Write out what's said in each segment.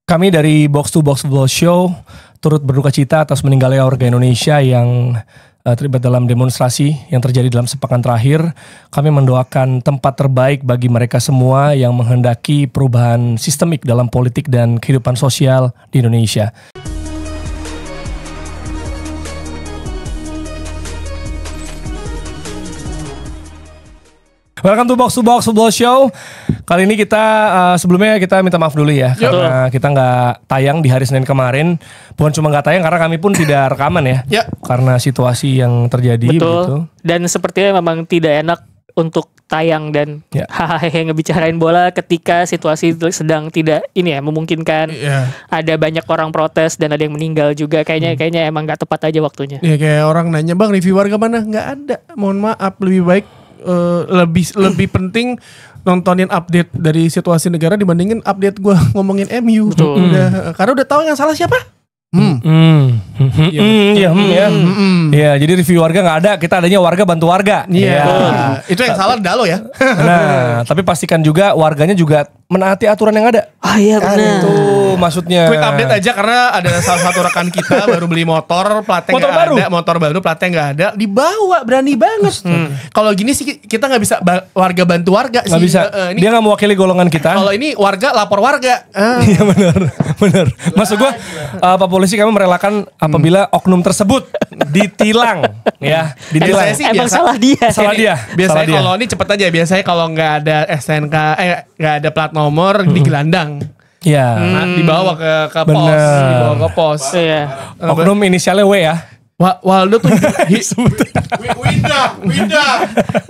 Kami dari Box to Box Football Show turut berduka cita atas meninggalnya warga Indonesia yang terlibat dalam demonstrasi yang terjadi dalam sepekan terakhir. Kami mendoakan tempat terbaik bagi mereka semua yang menghendaki perubahan sistemik dalam politik dan kehidupan sosial di Indonesia. Welcome to Box Football Show. Kali ini kita sebelumnya kita minta maaf dulu ya. Karena kita nggak tayang di hari Senin kemarin. Bukan cuma nggak tayang karena kami pun tidak rekaman ya. Karena situasi yang terjadi. Betul. Begitu. Dan sepertinya memang tidak enak untuk tayang dan hahaha ngebicarain bola ketika situasi sedang tidak memungkinkan. Ada banyak orang protes dan ada yang meninggal juga. Kayaknya emang nggak tepat aja waktunya. Iya, kayak orang nanya, "Bang, review warga mana?" Nggak ada. Mohon maaf, lebih baik lebih penting nontonin update dari situasi negara dibandingin update gue ngomongin MU. Karena udah tahu yang salah siapa. Iya, jadi review warga nggak ada, kita adanya warga bantu warga. Itu yang salah Dalo ya. Nah, tapi pastikan juga warganya juga menaati aturan yang ada. Iya benar. Itu maksudnya. Quick update aja karena ada salah satu rekan kita baru beli motor, platnya nggak ada, motor baru platnya nggak ada, dibawa berani banget. Kalau gini sih kita nggak bisa warga bantu warga sih. Nggak bisa. Dia nggak mewakili golongan kita. Kalau ini warga lapor warga. Iya benar. Maksud gue, Pak Polisi kami merelakan apabila oknum tersebut ditilang, ya, ditilang. Emang salah dia. Biasanya kalau ini cepet aja. Biasanya kalau nggak ada STNK, nggak ada plat nomor, digelandang. Iya. Dibawa ke pos, dibawa ke pos. Oknum inisialnya W ya. Waldo tuh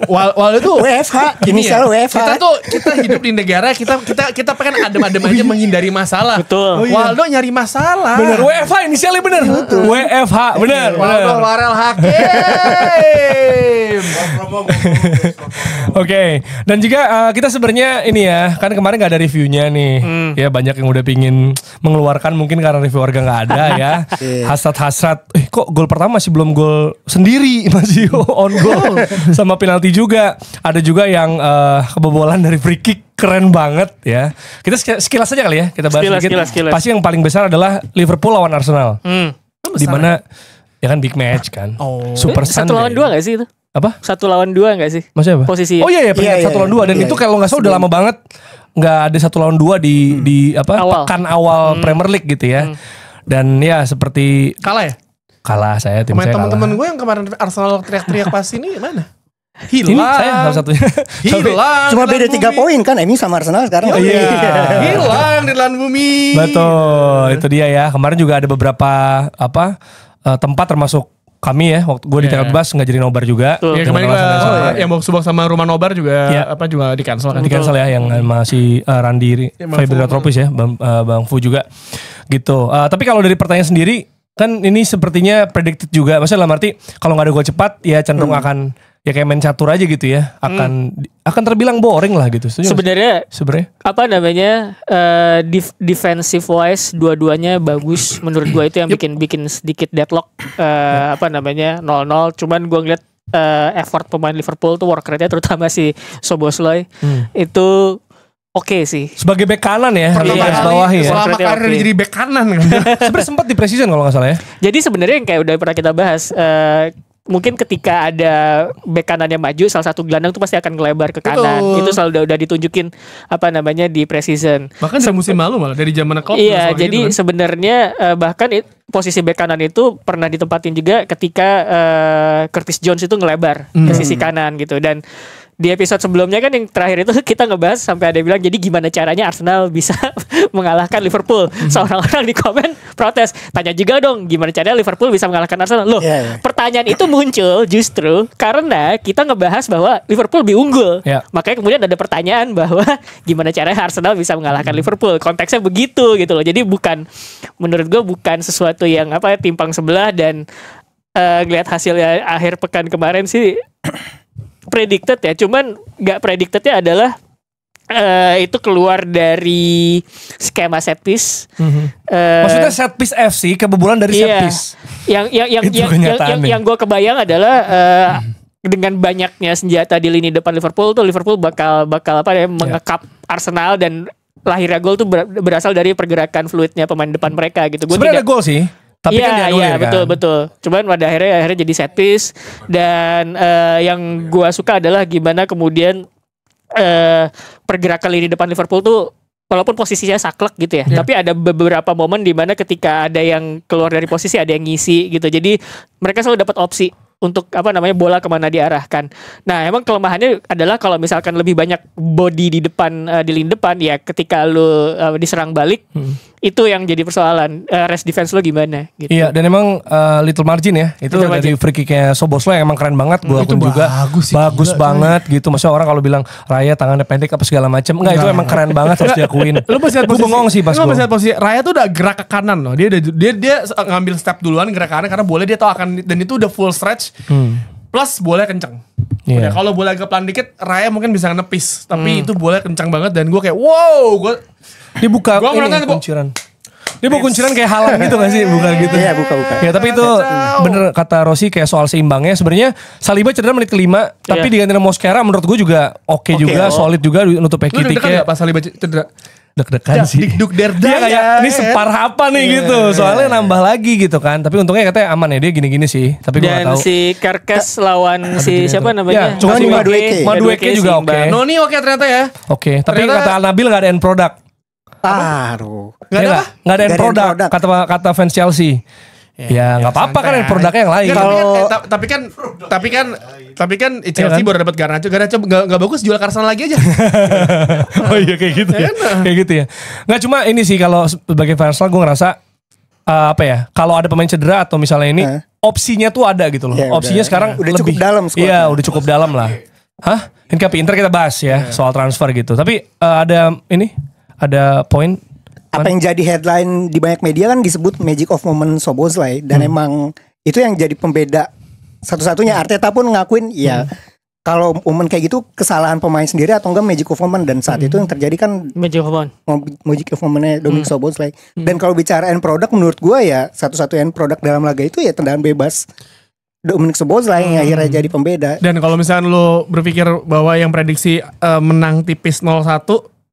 Waldo tuh WFH, inisial WFH. Kita hidup di negara kita pengen adem-adem aja menghindari masalah. Betul. Waldo nyari masalah. Bener, WFH inisialnya bener. WFH bener. Waldo Warel Hakim. Oke, dan juga kita sebenarnya ini ya, kan kemarin nggak ada reviewnya nih. Ya banyak yang udah pingin mengeluarkan mungkin karena review warga nggak ada ya. Hasrat-hasrat, kok gol pertama masih belum gol sendiri, masih on goal sama penalti juga. Ada juga yang kebobolan dari free kick keren banget ya. Kita sekilas aja kali ya, kita bahas sedikit. Pasti yang paling besar adalah Liverpool lawan Arsenal. Di mana ya kan big match kan. Super Sunday. 1 lawan 2 gak sih itu? Apa? 1 lawan 2 gak sih? Maksudnya apa? Posisi. Oh iya peringkat 1 lawan 2 dan itu kalau nggak salah udah lama banget nggak ada 1 lawan 2 di pekan awal Premier League gitu ya. Dan ya seperti kalah saya, tim saya kalah. Teman-teman gue yang kemarin Arsenal teriak-teriak pas ini mana? Hilang. Ini saya salah satunya. Hilang. Cuma beda 3 poin kan MU sama Arsenal sekarang. Hilang di telan bumi. Betul, itu dia ya. Kemarin juga ada beberapa tempat termasuk kami ya, waktu gue di tanggal bebas nggak jadi nobar juga. Ya, kemarin yang box sama rumah nobar juga juga di cancel kan. Di cancel ya, yang masih Randi Fibra Tropis ya, Bang Fu juga gitu. Tapi kalau dari pertanyaan sendiri kan ini sepertinya predicted juga. Maksudnya dalam arti kalau nggak ada gol cepat ya cenderung akan ya kayak main catur aja gitu ya. Akan terbilang boring lah gitu. Sebenarnya apa namanya defensive wise dua-duanya bagus. Menurut gue itu yang bikin sedikit deadlock 0-0. Cuman gue ngeliat effort pemain Liverpool tuh work rate-nya terutama si Szoboszlai itu oke sih. Sebagai bek kanan ya. Selama karir jadi bek kanan kan. Sebenarnya sempat di precision kalau nggak salah ya. Jadi sebenarnya yang kayak udah pernah kita bahas, mungkin ketika ada bek kanannya maju, salah satu gelandang tuh pasti akan ngelebar ke kanan. Itu selalu udah ditunjukin di preseason. Bahkan dari musim lalu malah dari zaman Klopp. Iya, jadi gitu kan. Sebenarnya bahkan posisi bek kanan itu pernah ditempatin juga ketika Curtis Jones itu ngelebar ke sisi kanan gitu. Dan di episode sebelumnya kan yang terakhir itu kita ngebahas sampai ada yang bilang jadi gimana caranya Arsenal bisa mengalahkan Liverpool. Seorang-orang di komen protes, tanya juga dong gimana caranya Liverpool bisa mengalahkan Arsenal. Loh, pertanyaan itu muncul justru karena kita ngebahas bahwa Liverpool lebih unggul. Makanya kemudian ada pertanyaan bahwa gimana caranya Arsenal bisa mengalahkan Liverpool. Konteksnya begitu gitu loh. Jadi menurut gue bukan sesuatu yang timpang sebelah. Dan ngelihat hasilnya akhir pekan kemarin sih predicted ya, cuman nggak predictednya adalah itu keluar dari skema set piece. Maksudnya set piece FC kebobolan dari set piece. Yang gue kebayang adalah dengan banyaknya senjata di lini depan Liverpool bakal mengekap Arsenal dan lahirnya gol tuh berasal dari pergerakan fluidnya pemain depan mereka gitu. Sebenarnya ada gol sih. Tapi kan dianulir kan. Betul. Cuman pada akhirnya jadi set piece. Dan yang gua suka adalah gimana kemudian pergerakan lini depan Liverpool tuh walaupun posisinya saklek gitu ya, tapi ada beberapa momen di mana ketika ada yang keluar dari posisi ada yang ngisi gitu. Jadi mereka selalu dapat opsi untuk bola kemana diarahkan. Nah, emang kelemahannya adalah kalau misalkan lebih banyak body di depan di lini depan ya, ketika lu diserang balik itu yang jadi persoalan. Rest defense lo gimana gitu. Iya, dan emang little margin ya. Itu Little dari free kicknya Szoboszlai yang emang keren banget. Gua akun juga bagus banget gitu. Maksudnya orang kalau bilang Raya tangannya pendek apa segala macam, enggak, itu emang keren banget, harus diakuin. Lu masih lihat Gua bengong sih pas gua. Posisi Raya tuh udah gerak ke kanan loh. Dia ngambil step duluan gerak ke kanan karena boleh dia tahu akan, dan itu udah full stretch. Plus boleh kenceng. Udah, kalau boleh agak pelan dikit Raya mungkin bisa nepis, tapi itu boleh kencang banget. Dan gue kayak dia buka kunciran. Dia buka kunciran kayak halang gitu gak sih? Bukan gitu. Iya, buka. Ya, tapi itu bener kata Rossi kayak soal seimbangnya. Sebenarnya Saliba cedera menit ke-5, tapi diganti Mosquera menurut gue juga oke juga, solid juga nutup Lu Ekitike. pas Saliba cedera? Deg-degan sih. Dikduk Dia kayak ini separah apa nih gitu. Soalnya nambah lagi gitu kan. Tapi untungnya katanya aman ya, dia gini-gini sih. Tapi gue gak Dan tahu. si Kerkes lawan si siapa namanya? Ya, cuma Madueke juga oke. Noni oke ternyata ya. Oke, tapi Ternyata- kata Nabil gak ada end product. Aduh. Nggak ada apa? Nggak ada end Nggak ada end product, product. kata fans Chelsea. Ya nggak apa-apa kan end produknya yang lain. Tapi kan Chelsea baru dapat Garnacho nggak bagus, jual ke Arsenal lagi aja. Oh iya kayak gitu ya. Kayak gitu ya. Nggak, cuma ini sih kalau sebagai fans gue ngerasa kalau ada pemain cedera atau misalnya ini opsinya tuh ada gitu loh. Ya, Opsinya udah. sekarang Udah lebih cukup dalam squadnya. Iya, udah cukup dalam lah. Hah? Ini kayak Inter kita bahas ya soal transfer gitu. Tapi ada poin. Apa yang jadi headline di banyak media kan disebut magic of moment Szoboszlai, dan emang itu yang jadi pembeda satu-satunya. Arteta pun ngakuin ya kalau momen kayak gitu kesalahan pemain sendiri atau enggak magic of moment, dan saat itu yang terjadi kan Magic of One. magic of momentnya Dominic Szoboszlai. Dan kalau bicara end product menurut gua ya satu-satu end product dalam laga itu ya tendangan bebas Dominic Szoboszlai yang akhirnya jadi pembeda. Dan kalau misalnya lo berpikir bahwa yang prediksi menang tipis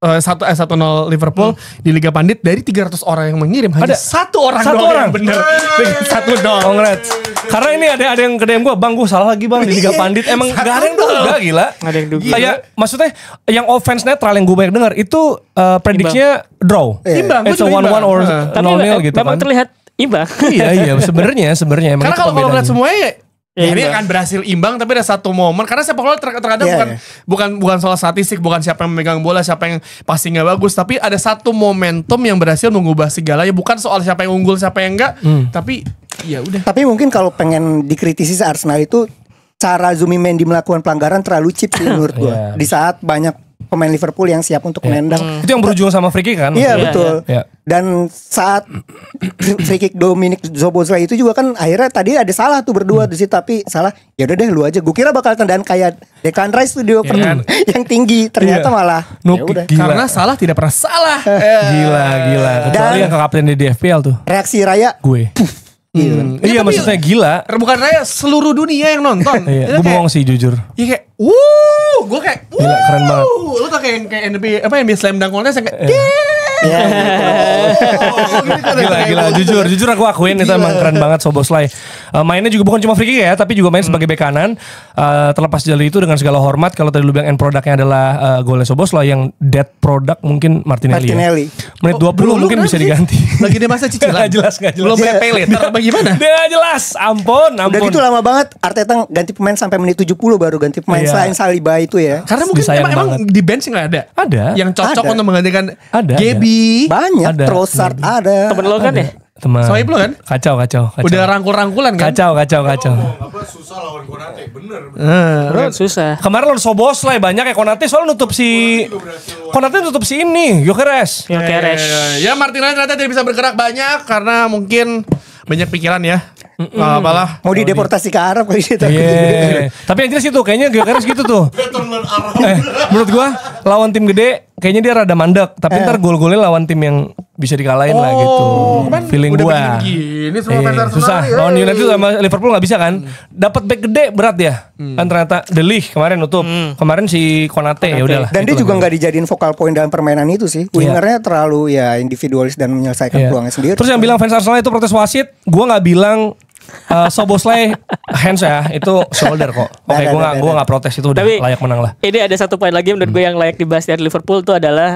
1-0 Liverpool di Liga Pandit, dari 300 orang yang mengirim hanya satu orang yang benar. 1-0. Congrats. Karena ini ada yang ke DM gue, bang gue salah lagi bang di Liga Pandit. Emang gak ada yang duga, gila. Ada yang duga. Kayak maksudnya yang offense netral yang gue banyak dengar itu prediksinya draw. Imbang. It's a 1-1 or 0-0 gitu memang kan. terlihat imbang. Iya sebenarnya emang Karena itu kalau pembedanya. lihat semuanya Ya, ini imbang. akan berhasil imbang, tapi ada satu momen karena sepak bola terkadang bukan soal statistik, bukan siapa yang memegang bola, siapa yang passingnya bagus, tapi ada satu momentum yang berhasil mengubah segalanya, bukan soal siapa yang unggul siapa yang enggak, tapi ya udah. Tapi mungkin kalau pengen dikritisi Arsenal itu cara Zubimendi melakukan pelanggaran terlalu cheap sih menurut gua. Di saat banyak pemain Liverpool yang siap untuk menendang. Itu yang berujung sama free kick kan? Iya maksudnya? betul. Iya. Dan saat free kick Dominic Szoboszlai itu juga kan akhirnya tadi ada salah tuh berdua di situ, tapi salah. Ya udah deh lu aja. Gue kira bakal tendangan kayak Declan Rice tuh dia yang tinggi, ternyata malah Nuk, ya udah. gila. Karena salah tidak pernah salah. Gila. Kecuali Dan- yang ke kapten di FPL tuh. Reaksi Raya Gue. Iya tapi- maksudnya gila. Bukan Raya, seluruh dunia yang nonton. Iya, gue bohong sih jujur. Iya kayak, gue kayak, Gila, keren banget. Lu tau kayak NBA, NBA Slam Dunk Contest yang kayak, ya, Gila. Jujur aku akuin itu emang keren banget Szoboszlai. Mainnya juga bukan cuma free kick ya, tapi juga main sebagai bek kanan. Terlepas dari itu dengan segala hormat, kalau tadi lu bilang end produknya adalah golnya Szoboszlai, yang dead product mungkin Martinelli. Martinelli. Ya. Menit 20 mungkin bisa diganti. lagi dia masa cicilan. Nggak jelas. Belum bayar pay later apa gimana? Dia nggak jelas. Ampun. Udah gitu lama banget Arteta ganti pemain sampai menit 70 baru ganti pemain Iya. selain Saliba itu ya. Karena mungkin Disayang emang banget. di bench nggak ada. Ada. Yang cocok Ada. untuk menggantikan Ada. Gaby. Banyak, Ada. Trossard ada. Temen lo kan ya? Teman. Sohib lo kan? Kacau. Udah rangkul-rangkulan kan? Kacau. Susah lawan Konate, bener. Susah. Kemarin lawan Szoboszlai banyak ya Konate soalnya nutup si Konate nutup si ini Gyökeres. Yang Keres. Ya Martinelli ternyata tidak bisa bergerak banyak karena mungkin banyak pikiran ya. Nggak apalah. Mau dideportasi ke Arab kali gitu. Iya. Tapi yang jelas itu kayaknya Gyökeres gitu tuh. Menurut gua lawan tim gede kayaknya dia rada mandek, tapi ntar gol-golnya lawan tim yang bisa dikalahin lah gitu. Feeling gua. Gini semua fans Arsenal Susah. ya. Lawan United sama Liverpool nggak bisa kan? Dapat back gede berat ya. Kan ternyata De Ligt kemarin nutup. Kemarin si Konate ya udahlah. Dan dia juga nggak dijadiin vokal point dalam permainan itu sih. Wingernya terlalu ya individualis dan menyelesaikan peluangnya sendiri. Terus yang bilang fans Arsenal itu protes wasit, gua nggak bilang Szoboszlai hands ya, itu shoulder kok. Oke, gua nggak protes, itu udah Tapi layak menang lah. Ini ada satu poin lagi menurut gue yang layak dibahas dari Liverpool itu adalah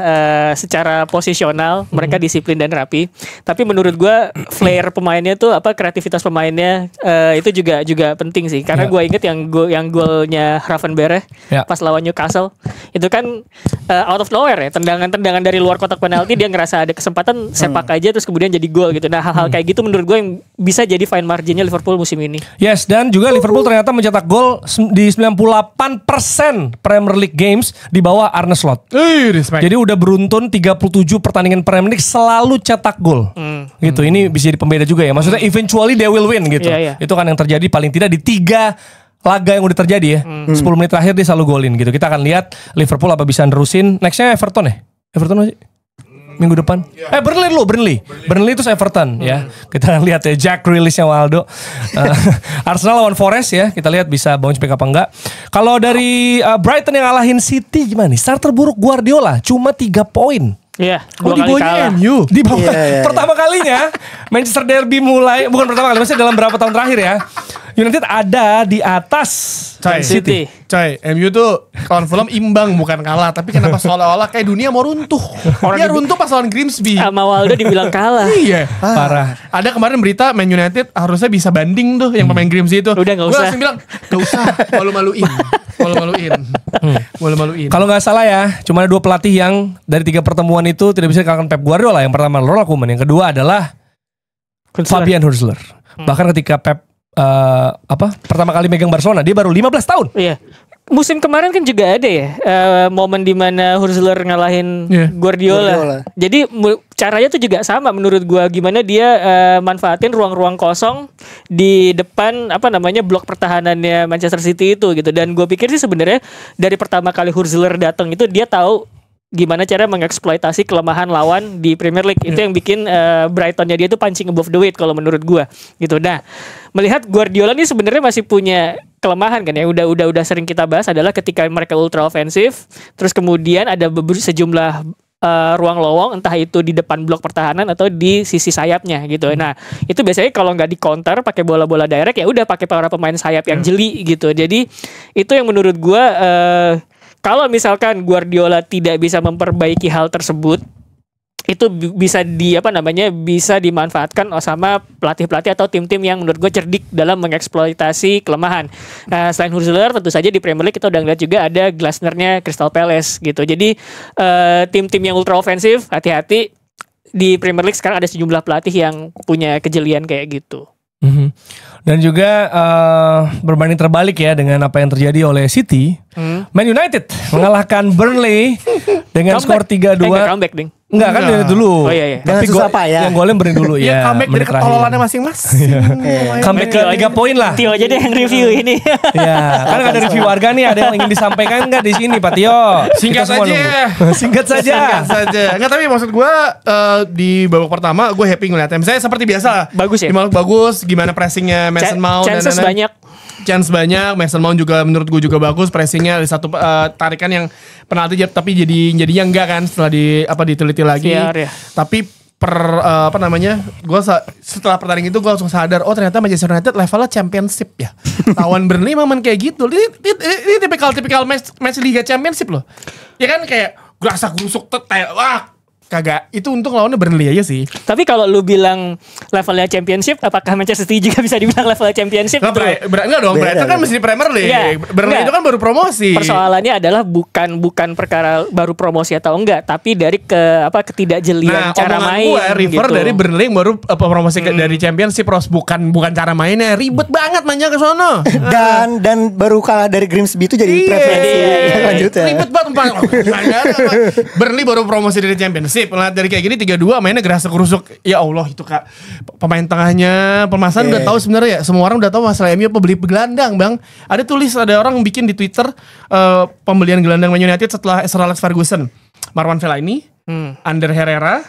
secara posisional mereka disiplin dan rapi. Tapi menurut gue flair pemainnya tuh kreativitas pemainnya itu juga penting sih. Karena gue inget yang golnya Gravenberch pas lawan Newcastle itu kan out of nowhere ya, tendangan dari luar kotak penalti dia ngerasa ada kesempatan sepak aja terus kemudian jadi gol gitu. Nah hal-hal kayak gitu menurut gue yang bisa jadi fine marginnya Liverpool musim ini. Yes, dan juga Liverpool ternyata mencetak gol di 98% Premier League games di bawah Arne Slot. Respect. Jadi udah beruntun 37 pertandingan Premier League selalu cetak gol. Gitu. Ini bisa jadi pembeda juga ya. Maksudnya eventually they will win gitu. Itu kan yang terjadi paling tidak di 3 laga yang udah terjadi ya. 10 menit terakhir dia selalu golin gitu. Kita akan lihat Liverpool apa bisa nerusin. Nextnya Everton ya? Everton masih minggu depan. Burnley itu Everton ya. Kita akan lihat ya Jack Grealish-nya Waldo. Arsenal lawan Forest ya. Kita lihat bisa bounce back apa enggak. Kalau dari Brighton yang ngalahin City gimana nih? Start terburuk Guardiola cuma 3 poin. Iya, di bawahnya MU. Di bawah. Pertama kalinya Manchester Derby mulai, bukan pertama kali, maksudnya dalam berapa tahun terakhir ya. United ada di atas City. Coy, MU tuh lawan Fulham imbang bukan kalah, tapi kenapa seolah-olah kayak dunia mau runtuh. Dia runtuh pas lawan Grimsby. Sama Waldo dibilang kalah. Iya. Parah. Ada kemarin berita Man United harusnya bisa banding tuh yang pemain Grimsby itu. Udah, nggak Gue usah. langsung bilang gak usah, malu-maluin. Kalau nggak salah ya, cuma ada 2 pelatih yang dari 3 pertemuan itu tidak bisa kalahkan Pep Guardiola. Yang pertama Ronald Koeman, yang kedua adalah Fabian Hurstler. Bahkan ketika Pep pertama kali megang Barcelona dia baru 15 tahun. Iya. Musim kemarin kan juga ada ya momen dimana Hurstler ngalahin Guardiola. Jadi caranya tuh juga sama menurut gua, gimana dia manfaatin ruang-ruang kosong di depan blok pertahanannya Manchester City itu gitu. Dan gua pikir sih sebenarnya dari pertama kali Hurstler datang itu dia tahu gimana cara mengeksploitasi kelemahan lawan di Premier League. Itu yang bikin Brightonnya dia tuh punching above the weight kalau menurut gua gitu. Nah, melihat Guardiola ini sebenarnya masih punya kelemahan kan ya. Udah sering kita bahas adalah ketika mereka ultra ofensif, terus kemudian ada sejumlah ruang lowong, entah itu di depan blok pertahanan atau di sisi sayapnya gitu. Nah, itu biasanya kalau nggak di counter pakai bola-bola direct ya udah pakai para pemain sayap yang jeli gitu. Jadi itu yang menurut gua kalau misalkan Guardiola tidak bisa memperbaiki hal tersebut, itu bisa bisa dimanfaatkan sama pelatih-pelatih atau tim-tim yang menurut gue cerdik dalam mengeksploitasi kelemahan. Nah, selain Hurstler tentu saja di Premier League kita udah ngeliat juga ada Glasner-nya Crystal Palace gitu. Jadi tim-tim yang ultra ofensif, hati-hati, di Premier League sekarang ada sejumlah pelatih yang punya kejelian kayak gitu. Dan juga berbanding terbalik ya dengan apa yang terjadi oleh City. Man United mengalahkan Burnley dengan skor 3-2. Comeback ding. Enggak kan dari dulu. Oh iya. Tapi susah payah. yang golnya Burnley dulu ya. Comeback dari ketololannya masing-masing. Comeback ke 3 poin lah. Tio aja deh yang review ini. Ya, kan ada review warga nih, ada yang ingin disampaikan enggak di sini Pak Tio? Singkat Kita semua saja. nunggu. Singkat saja. Enggak, tapi maksud gue di babak pertama gue happy ngeliatnya. Misalnya seperti biasa lah. Bagus ya? Bagus, gimana pressingnya Mason Mount. Chances banyak. Chance banyak, Mason Mount juga menurut gue juga bagus, pressingnya ada satu tarikan yang penalti tapi jadinya enggak kan setelah diteliti lagi. Ya. Tapi gue setelah pertandingan itu gue langsung sadar, oh ternyata Manchester United levelnya championship ya. Lawan Burnley momen kayak gitu. Ini tipikal match Liga Championship loh. Ya kan kayak gerasak gerusuk wah. Kagak, itu untung lawannya Burnley aja sih. Tapi kalau lu bilang levelnya championship, apakah Manchester City juga bisa dibilang levelnya championship? Enggak dong, Brighton kan masih di Premier League. Burnley itu kan baru promosi. Persoalannya adalah bukan perkara baru promosi atau enggak, tapi dari ketidakjelian cara main. River gitu. Dari Burnley baru promosi dari Championship, bukan cara mainnya. Ribet banget mainnya ke sono. Dan baru kalah dari Grimsby itu jadi preferensi lanjutnya. Ribet banget. Burnley baru promosi dari Championship. sip. Lihat dari kayak gini 3-2 mainnya gerasa kerusuk. Ya Allah itu Kak. Pemain tengahnya permasalahan udah tahu sebenarnya ya. Semua orang udah tahu masalah MU apa beli gelandang, Bang. Ada orang bikin di Twitter pembelian gelandang Man United setelah Sir Alex Ferguson. Marwan Fellaini, Ander Herrera,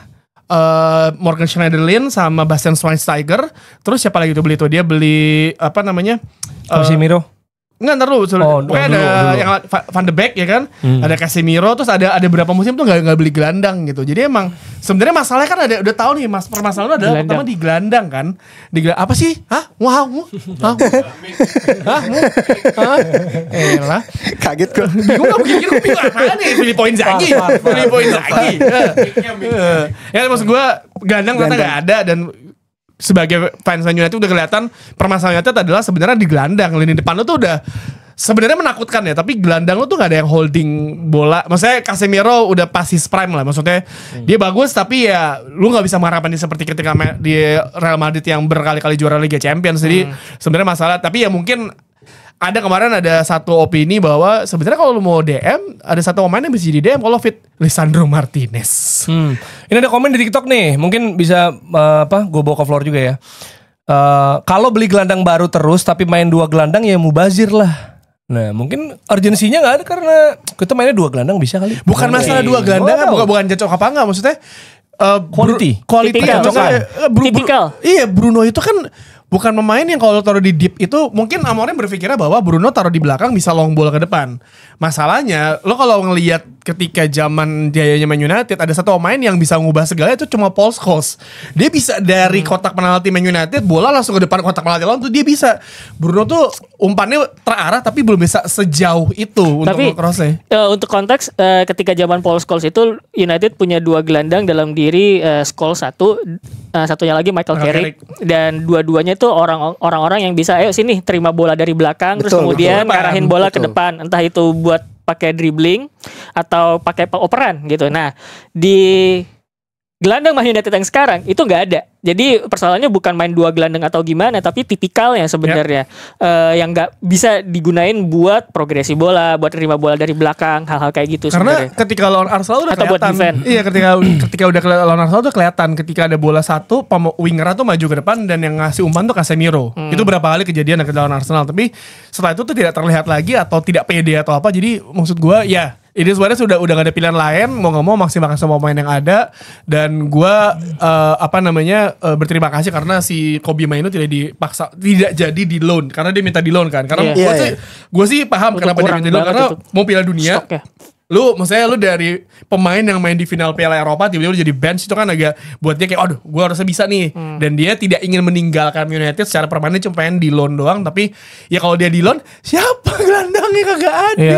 Morgan Schneiderlin sama Bastian Schweinsteiger. Terus siapa lagi tuh beli tuh? Dia beli apa namanya? Casemiro. Enggak, ntar dulu. Pokoknya ada yang Van de Beek ya kan. Ada Casemiro. Terus ada beberapa musim tuh gak beli gelandang gitu. Jadi emang sebenarnya masalahnya kan udah tahu nih permasalahan adalah pertama di gelandang kan. Apa sih? Hah? Wow. Elah. Kaget gue. Bingung gak bikin gue bingung apaan nih. Filippo Inzaghi. Ya maksud gue gelandang ternyata gak ada. Dan sebagai fans Man United udah kelihatan permasalahannya adalah sebenarnya di gelandang. Lini depan lu tuh udah sebenarnya menakutkan ya, tapi gelandang lu tuh gak ada yang holding bola. Maksudnya Casemiro udah pasti prime lah. Maksudnya dia bagus tapi ya lu gak bisa mengharapkan dia seperti ketika di Real Madrid yang berkali-kali juara Liga Champions. Jadi sebenarnya masalah, tapi ya mungkin kemarin ada satu opini bahwa sebenarnya kalau lu mau DM ada satu pemain yang bisa jadi DM kalau fit, Lisandro Martinez. Ini ada komen di TikTok nih, mungkin bisa gue bawa ke floor juga ya. Kalau beli gelandang baru terus tapi main 2 gelandang ya mubazir lah. Nah mungkin urgensinya gak ada karena kita mainnya 2 gelandang bisa kali. Bukan masalah 2 gelandang, bukan cocok apa enggak, maksudnya quality. Tipikal. Iya, Bruno itu kan bukan pemain yang kalau taruh di deep itu mungkin Amorim berpikirnya bahwa Bruno taruh di belakang bisa long ball ke depan. Masalahnya lo kalau ngelihat ketika zaman jayanya Man United ada satu pemain yang bisa ngubah segala itu cuma Paul Scholes. Dia bisa dari kotak penalti Man United bola langsung ke depan kotak penalti lawan tuh dia bisa. Bruno tuh umpannya terarah tapi belum bisa sejauh itu untuk nge-crossnya. Untuk konteks ketika zaman Paul Scholes itu United punya 2 gelandang dalam diri, Scholes satunya lagi Michael Carrick, dan dua-duanya itu orang-orang yang bisa ayo sini terima bola dari belakang terus kemudian ngarahin bola ke depan, entah itu buat pakai dribbling atau pakai operan gitu. Nah, di gelandang Man United yang sekarang itu nggak ada. Jadi persoalannya bukan main 2 gelandang atau gimana, tapi tipikalnya sebenarnya yang nggak bisa digunain buat progresi bola, buat terima bola dari belakang, hal-hal kayak gitu. Karena sebenarnya. ketika lawan Arsenal udah atau kelihatan. Buat defend. Iya, ketika udah lawan Arsenal udah kelihatan ketika ada bola satu, winger tuh maju ke depan dan yang ngasih umpan tuh Casemiro. Itu berapa kali kejadian ketika lawan Arsenal, tapi setelah itu tuh tidak terlihat lagi atau tidak pede atau apa. Jadi maksud gue ya ini sebenarnya udah gak ada pilihan lain, mau gak mau maksimalkan semua pemain yang ada. Dan gue berterima kasih karena si Kobe Mainoo tidak jadi di loan karena dia minta di loan kan. Karena gue sih paham untuk kenapa dia minta di loan karena mau Piala Dunia. Stoknya. Lu dari pemain yang main di final Piala Eropa tiba-tiba lu jadi bench itu kan agak buat dia kayak aduh gue harusnya bisa nih. Dan dia tidak ingin meninggalkan United secara permanen, cuma pengen di loan doang. Tapi ya kalau dia di loan siapa gelandangnya kagak ada.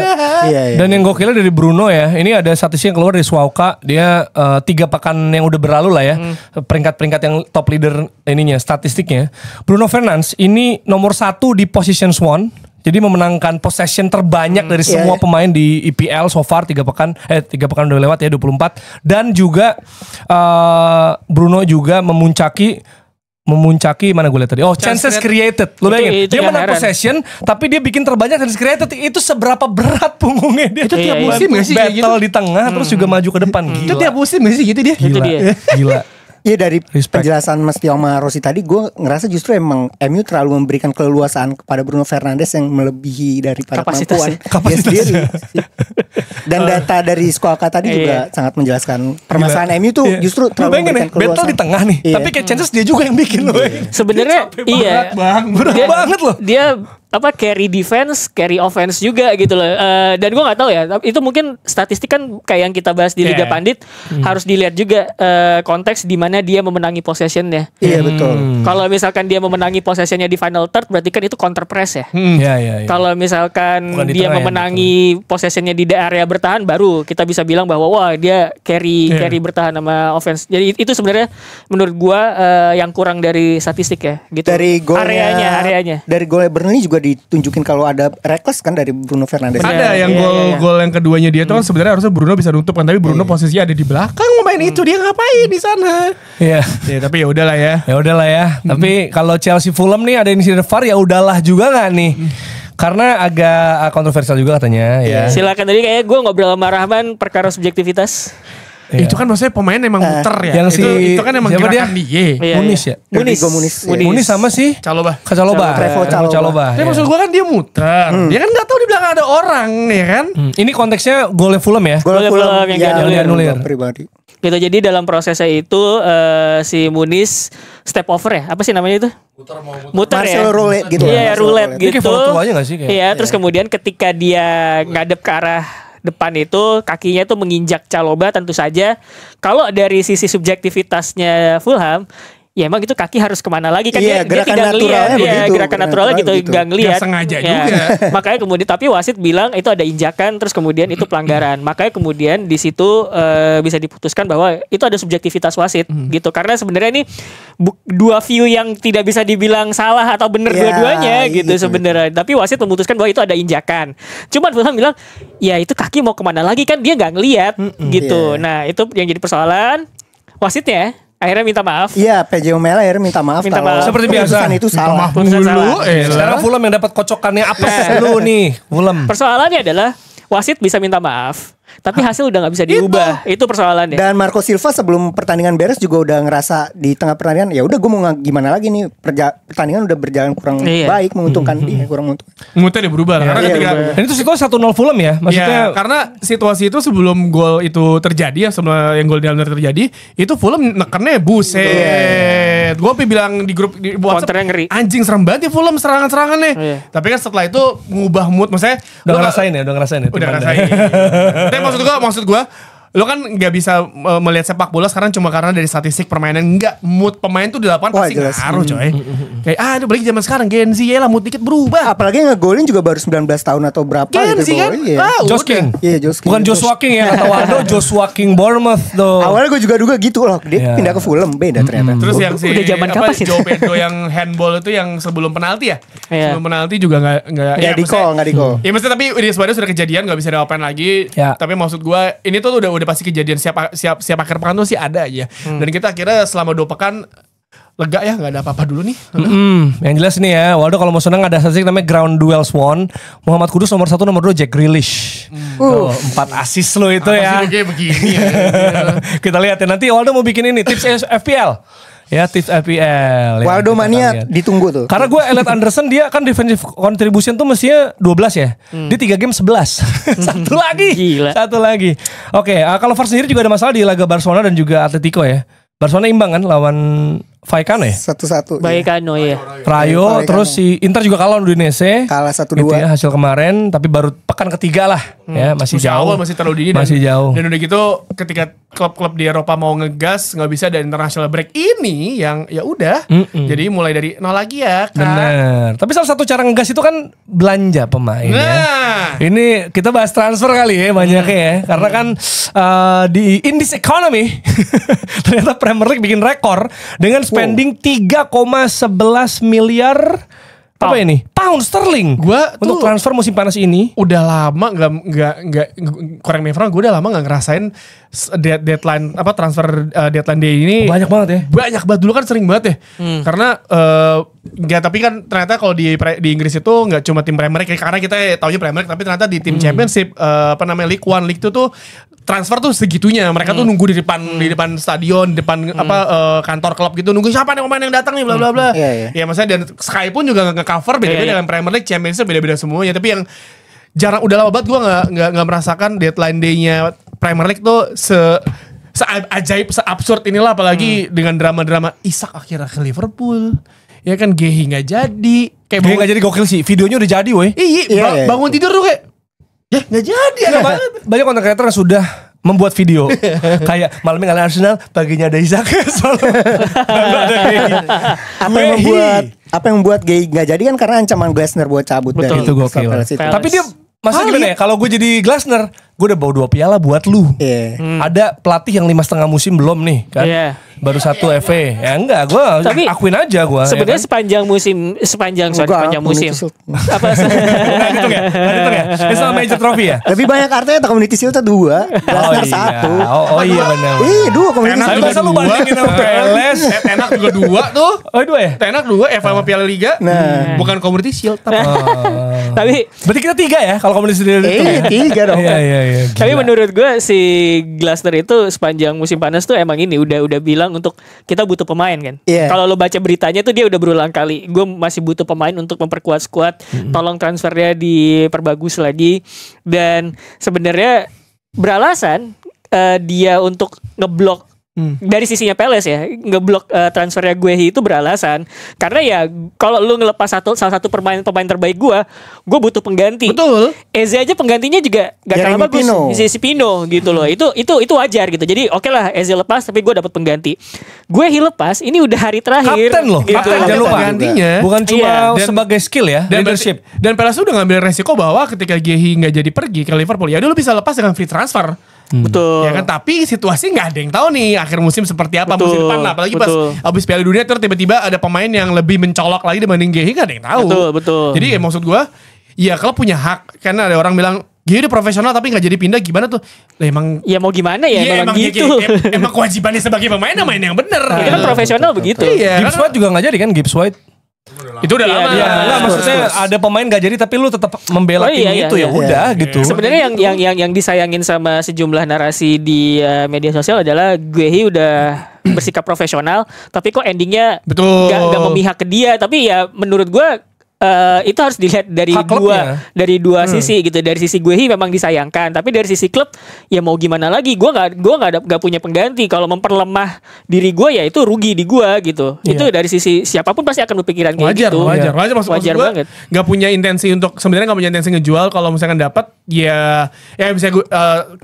Iya. Dan yang gokilnya dari Bruno ya, ini ada statistik yang keluar dari Swauka. Dia 3 pekan yang udah berlalu lah ya, peringkat-peringkat yang top leader ininya statistiknya. Bruno Fernandes ini nomor 1 di position 1. Jadi memenangkan possession terbanyak dari semua pemain di EPL so far 3 pekan udah lewat ya 24. Dan juga Bruno juga memuncaki mana gue lihat tadi. Chances created. Lu bayangin dia menang possession tapi dia bikin terbanyak chances created. Itu seberapa berat punggungnya dia. Itu tiap musim gak sih battle di tengah terus juga maju ke depan. Itu tiap musim gak sih gitu dia? Gila. Iya, dari Respect. penjelasan Mas Tio sama Rossi tadi gue ngerasa justru emang MU terlalu memberikan keleluasaan kepada Bruno Fernandes yang melebihi daripada kemampuan dia sendiri. Dan data dari Squawka tadi juga sangat menjelaskan permasalahan MU tuh justru terlalu memberikan keleluasaan. Battle di tengah nih, tapi kayak chances dia juga yang bikin loh. Sebenarnya Berat banget loh. Dia carry defense, carry offense juga gitu loh. Dan gue nggak tahu ya, itu mungkin statistik kan kayak yang kita bahas di Liga Pandit harus dilihat juga konteks di mana dia memenangi possessionnya. Iya betul. Kalau misalkan dia memenangi possessionnya di final third, berarti kan itu counter press ya. Iya. Kalau misalkan Bukan di dia tengah ya, memenangi possessionnya di area bertahan, baru kita bisa bilang bahwa wah dia carry bertahan sama offense. Jadi itu sebenarnya menurut gue yang kurang dari statistik ya. Gitu. Dari golnya, areanya. Dari golnya Burnley juga ditunjukin kalau ada reckless kan dari Bruno Fernandes. Ada yang gol yang keduanya dia tuh kan sebenarnya harusnya Bruno bisa nutup kan, tapi Bruno posisinya ada di belakang pemain itu, dia ngapain di sana? Iya. Ya tapi ya udahlah ya. Tapi kalau Chelsea Fulham nih ada insiden VAR ya udahlah juga nggak nih? Karena agak kontroversial juga katanya ya. Silakan, tadi kayak gue ngobrol sama Rahman perkara subjektivitas. Itu kan maksudnya pemain emang muter ya. Yang itu kan emang siapa gerakan dia. Iya, Munis ya? Munis sama si Caloba. Trevoh Caloba. Tapi maksud gue kan dia muter. Dia kan gak tahu di belakang ada orang ya kan. Ini konteksnya golnya Fulham ya? Gol Fulham yang dia anulir. Pribadi. Gitu, jadi dalam prosesnya itu si Muniz step over ya, apa sih namanya itu? Muter ya. Marcel roulette gitu. Iya, roulette Ini kayak gitu. foto aja gak sih? Kayak? Iya, terus kemudian ketika dia ngadep ke arah depan itu, kakinya itu menginjak Caloba, tentu saja kalau dari sisi subjektivitasnya Fulham, ya emang itu kaki harus kemana lagi kan, Iya, dia gerakan tidak ngelihat, naturalnya begitu, gerakan naturalnya gitu, begitu. nggak ngelihat. Nggak sengaja Ya. juga. Makanya kemudian, tapi wasit bilang itu ada injakan, terus kemudian itu pelanggaran. Makanya kemudian di situ bisa diputuskan bahwa itu ada subjektivitas wasit gitu. Karena sebenarnya ini dua view yang tidak bisa dibilang salah atau benar Ya, dua-duanya gitu gitu. sebenarnya. Tapi wasit memutuskan bahwa itu ada injakan. Cuman Fulham bilang, ya itu kaki mau kemana lagi kan, dia nggak ngelihat gitu. Iya. Nah itu yang jadi persoalan wasitnya. Akhirnya minta maaf. Iya, PJ Omela akhirnya minta maaf Minta kalau maaf. Seperti biasa. keputusan itu salah. Keputusan salah. Sekarang Fulham yang dapat kocokannya apa lu nih? Fulham. Persoalannya adalah wasit bisa minta maaf, tapi hasil udah nggak bisa diubah. Itu persoalannya. Dan Marco Silva sebelum pertandingan beres juga udah ngerasa di tengah pertandingan, ya udah gue mau gimana lagi nih, pertandingan udah berjalan kurang Iya. baik, menguntungkan dia, kurang menguntungkan. Moodnya udah berubah lah. Karena Iya, ketika berubah. Dan itu situasi 1-0 Fulham ya? Maksudnya ya, karena situasi itu sebelum gol itu terjadi ya, sebelum yang gol di Alner terjadi, itu Fulham nekennya buset. Gue bilang di grup di WhatsApp, Counternya ngeri. anjing serem banget ya Fulham serangan-serangannya. Iya. Tapi kan setelah itu mengubah mood, maksudnya udah lo nggak- ngerasain ya? udah ngerasain. Tapi maksud gue lo kan nggak bisa melihat sepak bola sekarang cuma karena dari statistik permainan. Enggak, mood pemain tuh di lapangan Wah, pasti jelas. ngaruh coy. Kayak aduh balik zaman sekarang Gen Z ya lah, mood dikit berubah. Apalagi ngegolin juga baru 19 tahun atau berapa Gen Z gitu. kan? Iya. Josh udah. King. Iya, Josh King. Bukan Joshua King ya, kata Waldo, Joshua King Bournemouth tuh. Awalnya gue juga gitu loh, dia Iya. pindah ke Fulham, beda ternyata. Terus yang si Udah zaman apa, kapan sih? Joe Pedro yang handball itu yang sebelum penalti ya? Iya. Sebelum penalti juga nggak Nggak ya, di maksudnya- call, nggak di call. Ya maksudnya tapi ini sebenarnya sudah kejadian, nggak bisa diapain lagi. Ya. Tapi maksud gua ini tuh udah pasti kejadian siap akhir pekan tuh sih ada aja. Dan kita akhirnya selama 2 pekan lega ya, nggak ada apa-apa dulu nih. Yang jelas nih ya, Waldo kalau mau senang ada statistik namanya Ground Duels Won. Muhammad Kudus nomor 1, nomor 2 Jack Grealish. Tuh, 4 assist lo itu Apa ya. sih kayak begini ya? Kita lihat ya nanti Waldo mau bikin ini tips FPL. Ya tips FPL. ya, Waldo kita Mania lihat. ditunggu tuh. Karena gue Elliot Anderson dia kan defensive contribution tuh mestinya 12 ya. Dia 3 game 11. Satu lagi. Gila. Satu lagi. Oke, kalau VAR sendiri juga ada masalah di laga Barcelona dan juga Atletico ya. Barcelona imbang kan lawan Vallecano ya. 1-1. Baikano ya. Rayo, Vallecano. terus si Inter juga kalah lawan Udinese. Kalah 1-2. Gitu ya hasil kemarin, tapi baru pekan ketiga lah. Ya, masih jauh. Awal masih terlalu dini Masih jauh. Dan udah gitu ketika klub-klub di Eropa mau ngegas nggak bisa ada international break ini yang ya udah. Jadi mulai dari nol lagi ya Kak. Bener. Tapi salah satu cara ngegas itu kan belanja pemain ya. Nah, Ini kita bahas transfer kali ya banyaknya ya. Karena kan in this economy ternyata Premier League bikin rekor dengan spending 3,11 miliar apa ini? Pound sterling. Gua untuk tuh- transfer musim panas ini. udah lama nggak koreng me gue udah lama nggak ngerasain deadline apa transfer deadline day ini Banyak banget ya. banyak banget. Dulu kan sering banget ya karena nggak, tapi kan ternyata kalau di Inggris itu nggak cuma tim Premier League karena kita taunya Premier League, tapi ternyata di tim Championship apa namanya League One, League 2 tuh transfer tuh segitunya. Mereka tuh nunggu di depan stadion, di depan kantor klub gitu, nunggu siapa nih pemain yang datang nih bla bla bla. Iya, iya. Ya maksudnya dan Sky pun juga nge-cover beda-beda Iya, iya. dengan Premier League, Championship beda-beda semuanya. Tapi yang jarang, udah lama banget gue nggak merasakan deadline day-nya Premier League tuh ajaib, se-absurd inilah, apalagi dengan drama-drama Isak akhirnya ke Liverpool. Ya kan Gehi nggak jadi. Kayak Dia nggak jadi gokil sih. Videonya udah jadi woi. Iya, iya. bangun tidur tuh kayak ya nggak jadi. Iya, banyak konten creator yang sudah membuat video kayak malamnya ngalahin Arsenal, paginya ada Isak. Lalu ada Gehi. Apa yang membuat Gay nggak jadi kan karena ancaman Glasner buat cabut Betul. dari Itu gokil. Palace itu. Palace. Tapi dia maksudnya gimana ya? Kalau gue jadi Glasner, gue udah bawa 2 piala buat lu. Iya. Ada pelatih yang 5,5 musim belum nih kan? Iya. Baru 1 FA. Ya enggak, gue Tapi akuin aja gue. Sebenarnya ya kan? sepanjang musim, sepanjang Community musim. Shield. Apa? Nggak gitu ya? Nggak gitu ya? Ini sama Major Trophy ya? Lebih banyak Arteta Community Shield 2, Glasner 1. Oh iya benar. Ih, 2 Community Enak Tapi Shield. masa lu bandingin sama PLS? Tenak juga 2 tuh. Oh 2 ya? Tenak 2 FA sama Piala Liga. Nah. Bukan Community Shield tapi Tapi Berarti kita 3 ya kalau komunikasi itu. 3 dong. Iya. Tapi menurut gue si Glasner itu sepanjang musim panas tuh emang ini udah bilang untuk kita butuh pemain kan. Iya. Kalau lo baca beritanya tuh dia udah berulang kali. Gue masih butuh pemain untuk memperkuat skuad. Tolong transfernya diperbagus lagi. Dan sebenarnya beralasan dia untuk ngeblok dari sisinya Palace ya, ngeblok transfernya Guehi itu beralasan karena ya kalau lu ngelepas salah satu pemain terbaik gue butuh pengganti. Betul. Eze aja penggantinya juga gak kalah Jeremy bagus, Pino. si Pino gitu loh. Itu wajar gitu. Jadi oke lah Eze lepas tapi gue dapat pengganti. Guehi lepas, ini udah hari terakhir. Kapten loh, gitu. kapten jangan lupa. Gantinya. Bukan cuma Iya. sebagai skill ya, leadership. Dan Palace udah ngambil resiko bahwa ketika Guehi nggak jadi pergi ke Liverpool, ya udah lu bisa lepas dengan free transfer. Betul. Ya kan, tapi situasi nggak ada yang tahu nih akhir musim seperti apa Betul, musim depan lah. Apalagi betul. pas abis Piala Dunia terus tiba-tiba ada pemain yang lebih mencolok lagi dibanding Guehi, nggak ada yang tahu. Betul. Jadi ya maksud gua, ya kalau punya hak, karena ada orang bilang Guehi udah profesional tapi nggak jadi pindah gimana tuh? Lah emang Ya mau gimana ya, iya, memang emang gitu. emang kewajibannya sebagai pemain main yang bener. Itu kan profesional begitu. Iya. Gibbs White juga nggak jadi kan, Gibbs White. Itu udah Iya, lama. iya. Nggak, maksudnya ada pemain gak jadi tapi lu tetap membela Oh, tim iya, itu iya, ya udah gitu. Sebenarnya yang disayangin sama sejumlah narasi di media sosial adalah Guehi udah bersikap profesional, tapi kok endingnya Betul. gak memihak ke dia. Tapi ya menurut gue itu harus dilihat dari Hak klubnya. dua sisi gitu. Dari sisi Guehi memang disayangkan, tapi dari sisi klub ya mau gimana lagi? Gue nggak punya pengganti. Kalau memperlemah diri gue ya itu rugi di gue gitu. Iya. Itu dari sisi siapapun pasti akan berpikiran kayak Wajar, gitu. wajar maksud Wajar gue banget. nggak punya intensi untuk sebenarnya nggak punya intensi ngejual. Kalau misalkan dapat ya bisa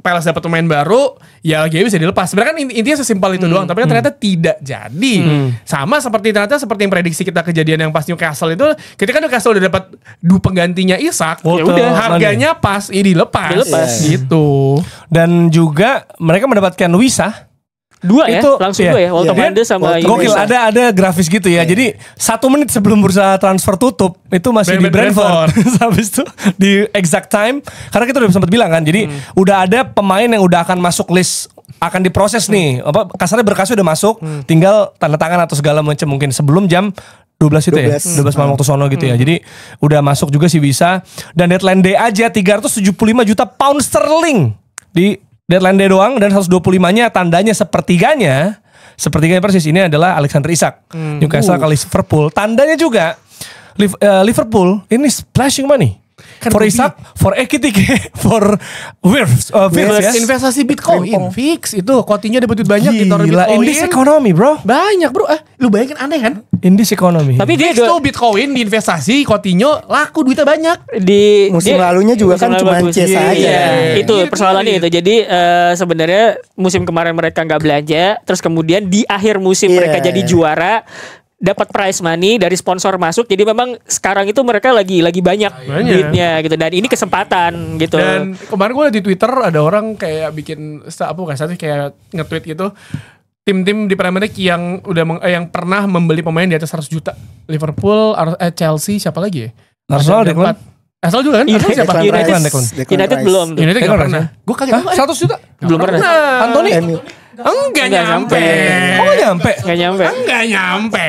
Palace dapat pemain baru ya dia bisa dilepas. Sebenarnya kan intinya sesimpel itu doang, tapi kan ternyata tidak jadi. Sama seperti yang prediksi kita kejadian yang pas Newcastle itu, ketika Newcastle udah dapat penggantinya Isak, Ya udah, harganya pas, dilepas. Dilepas. Gitu. Dan juga mereka mendapatkan Wisa. Dua ya, Itu, langsung iya. dua ya. Walter Iya. Mendes sama Gokil, Yunus. ada grafis gitu ya. Jadi 1 menit sebelum bursa transfer tutup itu masih di Brentford. Brentford. Habis itu di exact time, karena kita udah sempat bilang kan. Jadi udah ada pemain yang udah akan masuk list, akan diproses nih. Apa kasarnya berkasnya udah masuk, tinggal tanda tangan atau segala macam mungkin sebelum jam 12 itu 12. ya. 12 malam waktu sono gitu ya. Jadi udah masuk juga sih bisa. Dan deadline day aja 375 juta pound sterling di deadline day doang, dan 125-nya tandanya sepertiganya persis ini adalah Alexander Isak. Newcastle ke Liverpool. Tandanya juga Liverpool ini splashing money. Kan For hobi. Isak, for Ekitike, for Wirfs ya. Investasi Bitcoin fix itu kotinya dapat duit banyak ditaruh Gila, Bitcoin. in this economy bro. Banyak bro, lu bayangin aneh kan? In this economy. Tapi dia Fix tuh Bitcoin diinvestasi, Coutinho laku duitnya banyak. di Musim dia- lalunya juga kan musim cuma lalu bagus. Chelsea aja. Iya, itu Gitu. persoalannya itu. Jadi sebenarnya musim kemarin mereka nggak belanja, terus kemudian di akhir musim Iya. mereka jadi juara, dapat prize money dari sponsor masuk. Jadi memang sekarang itu mereka lagi banyak duitnya gitu, dan ini kesempatan gitu. Dan kemarin gue di Twitter ada orang kayak bikin kayak nge-tweet gitu. Tim-tim di Premier League yang yang pernah membeli pemain di atas 100 juta. Liverpool, Chelsea, siapa lagi ya? Arsenal, Ada Declan. 4. Arsenal juga kan? Arsenal siapa? United belum tuh. United Declan gak pernah. Rice. Gue kaget. 100 juta. Belum pernah. Anthony Enggak Nggak nyampe. Oh nggak nyampe. Nggak nyampe. Enggak nyampe.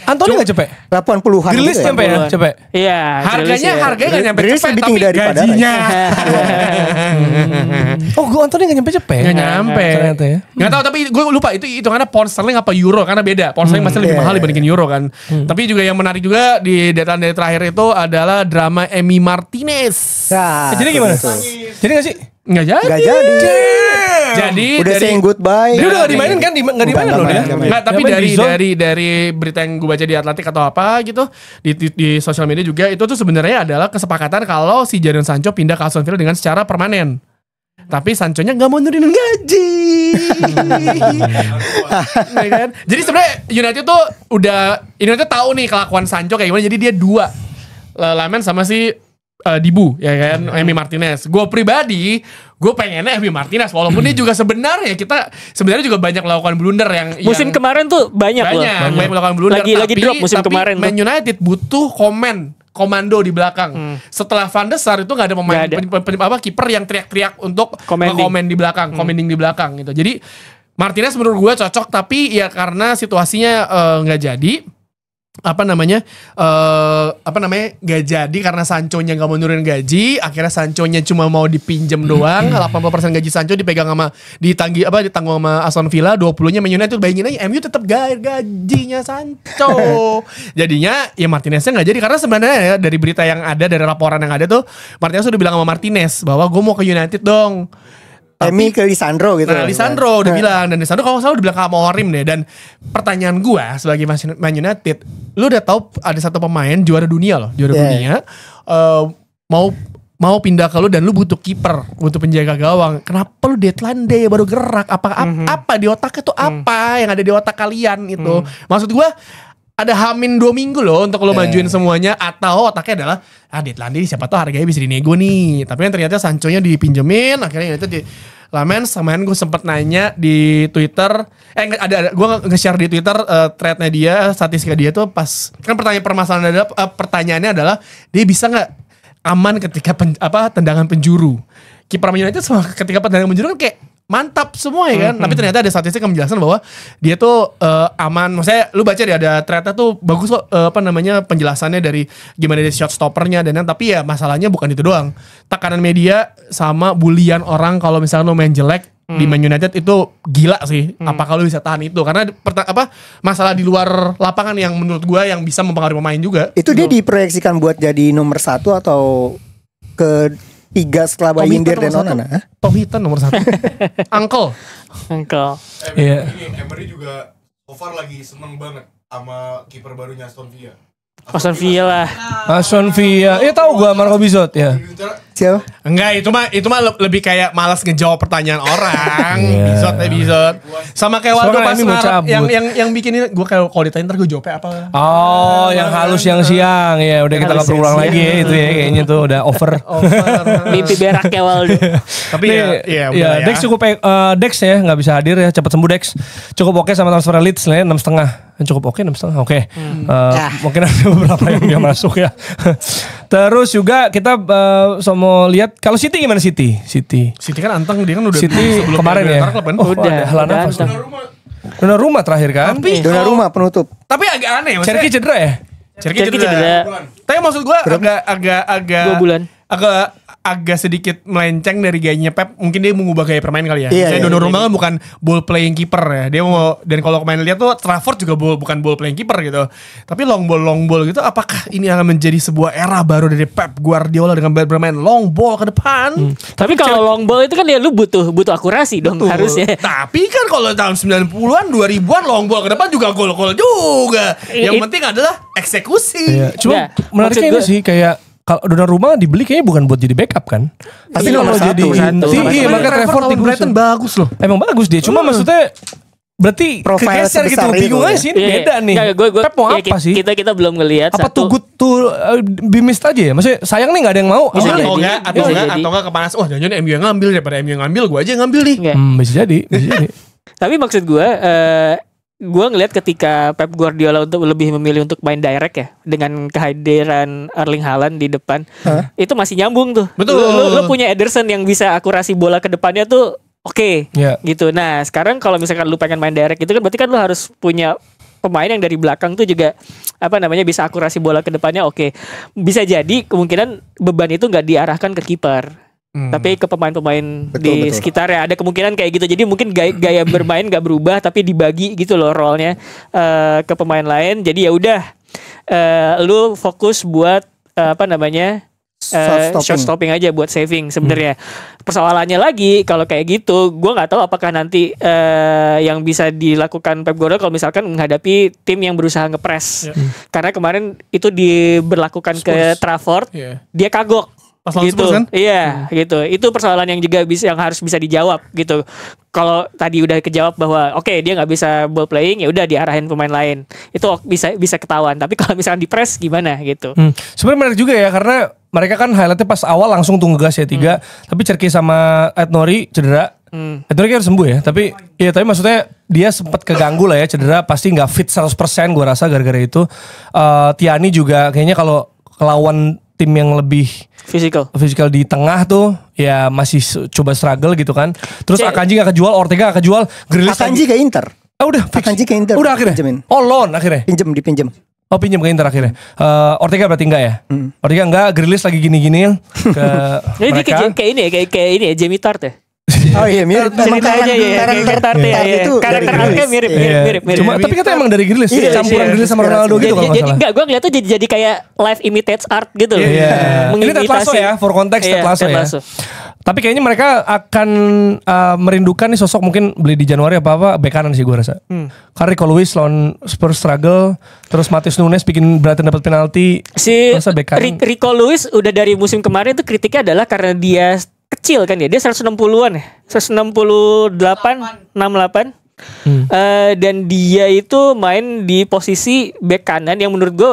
Anthony nggak cepet. 80-an Rilis gitu ya. nyampe ya, cepet. Iya. Harganya nggak nyampe Rilis cepet, lebih tapi tinggi daripada gajinya. Oh, gue Anthony nggak nyampe cepet. Nggak nyampe. Ternyata ya. Nggak tahu, tapi gue lupa itu hitungannya pound sterling apa euro, karena beda. Pound sterling masih lebih Iya. mahal dibandingin euro kan. Tapi juga yang menarik juga di deadline terakhir itu adalah drama Emi Martinez. Nah, Jadi gimana? betul. Jadi nggak sih? Nggak jadi. Nggak jadi. Jadi Udah saying goodbye. Dia udah nggak dimainin kan? Nggak dimainin loh dia. Nggak, tapi Dia main di zone. dari berita yang gue baca di Atlantik atau apa gitu di sosial media juga, itu tuh sebenarnya adalah kesepakatan kalau si Jadon Sancho pindah ke Aston Villa dengan secara permanen. Tapi Sancho-nya nggak mau nurunin gaji. Ya kan? Jadi sebenarnya United tuh United tahu nih kelakuan Sancho kayak gimana. Jadi dia dua Lamen sama si Dibu ya kan, Emi Martinez. Gue pribadi, gue pengennya Emi Martinez, walaupun dia juga sebenarnya juga banyak melakukan blunder yang Musim kemarin tuh banyak loh. banyak melakukan blunder. Lagi drop musim kemarin Man tuh. United butuh komando di belakang. Setelah Van der Sar itu nggak ada pemain Nggak ada. kiper yang teriak-teriak untuk Commanding. komen di belakang, commanding di belakang gitu. Jadi Martinez menurut gue cocok, tapi ya karena situasinya nggak jadi. Gak jadi karena Sancho-nya gak mau nurunin gaji. Akhirnya Sancho-nya cuma mau dipinjem doang. 80% gaji Sancho dipegang sama ditanggung sama Aston Villa, 20-nya Man United. Bayangin aja MU tetap gajinya Sancho. Jadinya ya Martineznya gak jadi karena sebenarnya ya, dari berita yang ada, dari laporan yang ada tuh, Martinez udah bilang sama Martinez bahwa gue mau ke United dong. Emi ke Lisandro gitu. Nah, Lisandro udah bilang, dan Lisandro kalau salah udah bilang ke Amorim deh. Dan pertanyaan gua sebagai Man United, lu udah tahu ada satu pemain juara dunia loh, dunia mau pindah ke lu dan lu butuh kiper, butuh penjaga gawang. Kenapa lu deadline day baru gerak? Apa di otaknya tuh apa yang ada di otak kalian itu? Maksud gua ada hamin 2 minggu loh untuk lo majuin semuanya, atau otaknya adalah deadline day siapa tahu harganya bisa dinego nih. Tapi yang ternyata Sancho-nya dipinjemin, akhirnya itu di Lamens. Kemarin gue sempet nanya di Twitter, gue nge-share di Twitter threadnya dia, statistika dia tuh pas kan pertanyaannya adalah dia bisa nggak aman ketika tendangan penjuru. Kiper Man United ketika tendangan penjuru kan kayak mantap semua ya kan. Tapi ternyata ada statistik yang menjelaskan bahwa dia tuh aman. Maksudnya lu baca deh ada threadnya tuh bagus kok penjelasannya dari gimana dia shot stoppernya dan tapi ya masalahnya bukan itu doang. Tekanan media sama bulian orang kalau misalnya lu main jelek di Man United itu gila sih. Apakah lu bisa tahan itu? Karena masalah di luar lapangan yang menurut gua yang bisa mempengaruhi pemain juga. Itu dia diproyeksikan buat jadi nomor 1 atau ke 3 setelah Bayindir dan Onana. Tom Hinton nomor 1. Uncle. Iya. Ini Emery juga so far lagi seneng banget sama kiper barunya Aston Villa. Aston Villa. Iya tahu gua Marco Bizot ya. Siapa? Enggak, itu mah lebih kayak malas ngejawab pertanyaan orang. Bizot. Sama kayak Waldo pas yang bikin ini gue kayak kalau ditanya ntar gue jawabnya apa. Oh, yang halus yang siang ya. Udah kita enggak perlu ulang lagi ya itu ya kayaknya tuh udah over. Mimpi beraknya Waldo. Tapi ya Dex cukup Dex ya enggak bisa hadir ya. Cepat sembuh Dex. Cukup oke sama transfer Leeds lah 6,5. Cukup oke 6,5. Oke. Mungkin ada beberapa yang dia masuk ya. Terus juga kita mau lihat kalau City gimana City kan anteng, dia kan udah City kemarin ya. Udah Donnarumma terakhir kan. Donnarumma penutup. Tapi agak aneh maksudnya. Cherki cedera ya? Cherki cedera. Tapi maksud gue agak 2 bulan. Agak sedikit melenceng dari gayanya Pep. Mungkin dia mengubah gaya permain kali ya. Donnarumma kan bukan ball playing keeper ya. Dia mau, dan kalau kemarin lihat tuh Trafford juga bukan ball playing keeper gitu. Tapi long ball gitu. Apakah ini akan menjadi sebuah era baru dari Pep Guardiola dengan bermain long ball ke depan? Tapi kalau long ball itu kan ya lu butuh akurasi dong harusnya. Tapi kan kalau tahun 90-an 2000-an long ball ke depan juga gol-gol juga. Yang penting adalah eksekusi. Cuma menariknya ini sih kayak kalau Donnarumma dibeli kayaknya bukan buat jadi backup kan. Tapi kalau jadi inti, maka Trafford di Brighton bagus loh. Emang bagus dia. Cuma maksudnya berarti kegeser gitu. Bingung aja sih beda nih. Pep mau apa sih? Kita belum ngelihat. Apa tuh bimis aja ya? Maksudnya sayang nih gak ada yang mau. Atau enggak kepanas. Jangan MU yang ngambil, daripada MU yang ngambil gue aja yang ngambil nih. Bisa jadi. Tapi maksud gue ngelihat ketika Pep Guardiola untuk lebih memilih untuk main direct ya dengan kehadiran Erling Haaland di depan, itu masih nyambung tuh. Betul. Lu punya Ederson yang bisa akurasi bola ke depannya tuh oke. Gitu. Nah sekarang kalau misalkan lu pengen main direct itu kan berarti kan lu harus punya pemain yang dari belakang tuh juga bisa akurasi bola ke depannya oke. Bisa jadi kemungkinan beban itu nggak diarahkan ke kiper. Tapi ke pemain-pemain di sekitar ya ada kemungkinan kayak gitu. Jadi mungkin gaya bermain gak berubah tapi dibagi gitu loh role-nya ke pemain lain. Jadi ya udah lu fokus buat shot stopping aja buat saving sebenarnya. Persoalannya lagi kalau kayak gitu, gue nggak tahu apakah nanti yang bisa dilakukan Pep Guardiola kalau misalkan menghadapi tim yang berusaha ngepres. Karena kemarin itu diberlakukan ke Trafford, dia kagok. Pas lawan gitu Spurs kan? Iya gitu. Itu persoalan yang juga yang harus bisa dijawab gitu. Kalau tadi udah kejawab bahwa oke, dia nggak bisa ball playing, ya udah diarahin pemain lain. Itu bisa ketahuan. Tapi kalau misalkan di press gimana gitu. Sebenarnya menarik juga ya karena mereka kan highlightnya pas awal langsung tuh ngegas ya 3. Tapi Cherki sama Aït-Nouri cedera. Aït-Nouri harus sembuh ya. Tapi maksudnya dia sempat keganggu lah ya cedera. Pasti nggak fit 100% gue rasa gara-gara itu. Tiani juga kayaknya kalau kelawan tim yang lebih fisikal di tengah tuh ya masih coba struggle gitu kan. Terus Akanji gak kejual, Ortega gak kejual, Grealish Akanji ke Inter. Udah fix. Akanji ke Inter. Udah akhirnya. Pinjemin. Loan akhirnya. Dipinjem. Oh pinjam ke Inter akhirnya. Ortega berarti enggak ya? Ortega enggak, Grealish lagi gini-gini ke Jadi mereka. kayak ini ya Jamie Tart ya. Oh iya mirip. Ceritanya ya kayak Tart ya. itu Karakter dari artnya Grealish. mirip. Cuma tapi kata emang dari Grealish, campuran Grealish sama Ronaldo gitu kalau enggak Jadi salah. enggak, gue ngeliatnya jadi kayak live imitates art gitu loh. Iya. Ini Ted Lasso ya, for context Ted Lasso ya. Tapi kayaknya mereka akan merindukan nih sosok mungkin beli di Januari apa bek kanan sih gue rasa. Karena Rico Lewis lawan Spurs struggle, terus Matheus Nunes bikin Brighton dapat penalti. Si Masa bek kanan? Rico Lewis udah dari musim kemarin tuh kritiknya adalah karena dia kecil kan ya. Dia 160-an ya. 168, 68. Dan dia itu main di posisi bek kanan yang menurut gue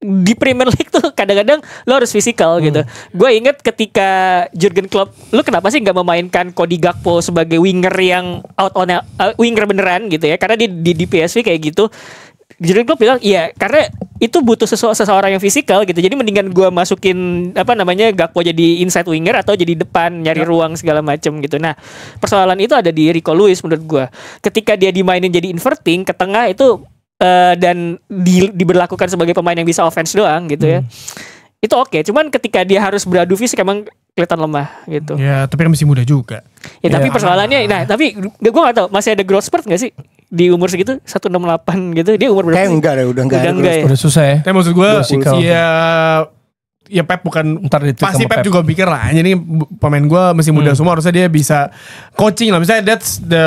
di Premier League tuh kadang-kadang lo harus fisikal gitu. Gue inget ketika Jurgen Klopp, lo kenapa sih nggak memainkan Cody Gakpo sebagai winger yang winger beneran gitu ya? Karena di PSV kayak gitu. Jurgen Klopp bilang iya karena itu butuh seseorang yang fisikal gitu. Jadi mendingan gue masukin Gakpo jadi inside winger atau jadi depan nyari ruang segala macem gitu. Nah persoalan itu ada di Rico Lewis menurut gue. Ketika dia dimainin jadi inverting ke tengah itu dan diberlakukan sebagai pemain yang bisa offense doang gitu ya. Itu oke. Cuman ketika dia harus beradu fisik emang kelihatan lemah gitu. Ya tapi kan masih muda juga. Ya tapi persoalannya, tapi gue gak tahu masih ada growth spurt gak sih di umur segitu 168 gitu. Dia umur berapa Kayak sih? enggak deh, udah enggak ada. Udah susah ya. Tapi maksud gue Fisikal. ya Pep bukan Ntar ditweet pasti sama Pep juga pikir lah ini pemain gue masih muda semua harusnya dia bisa coaching lah misalnya that's the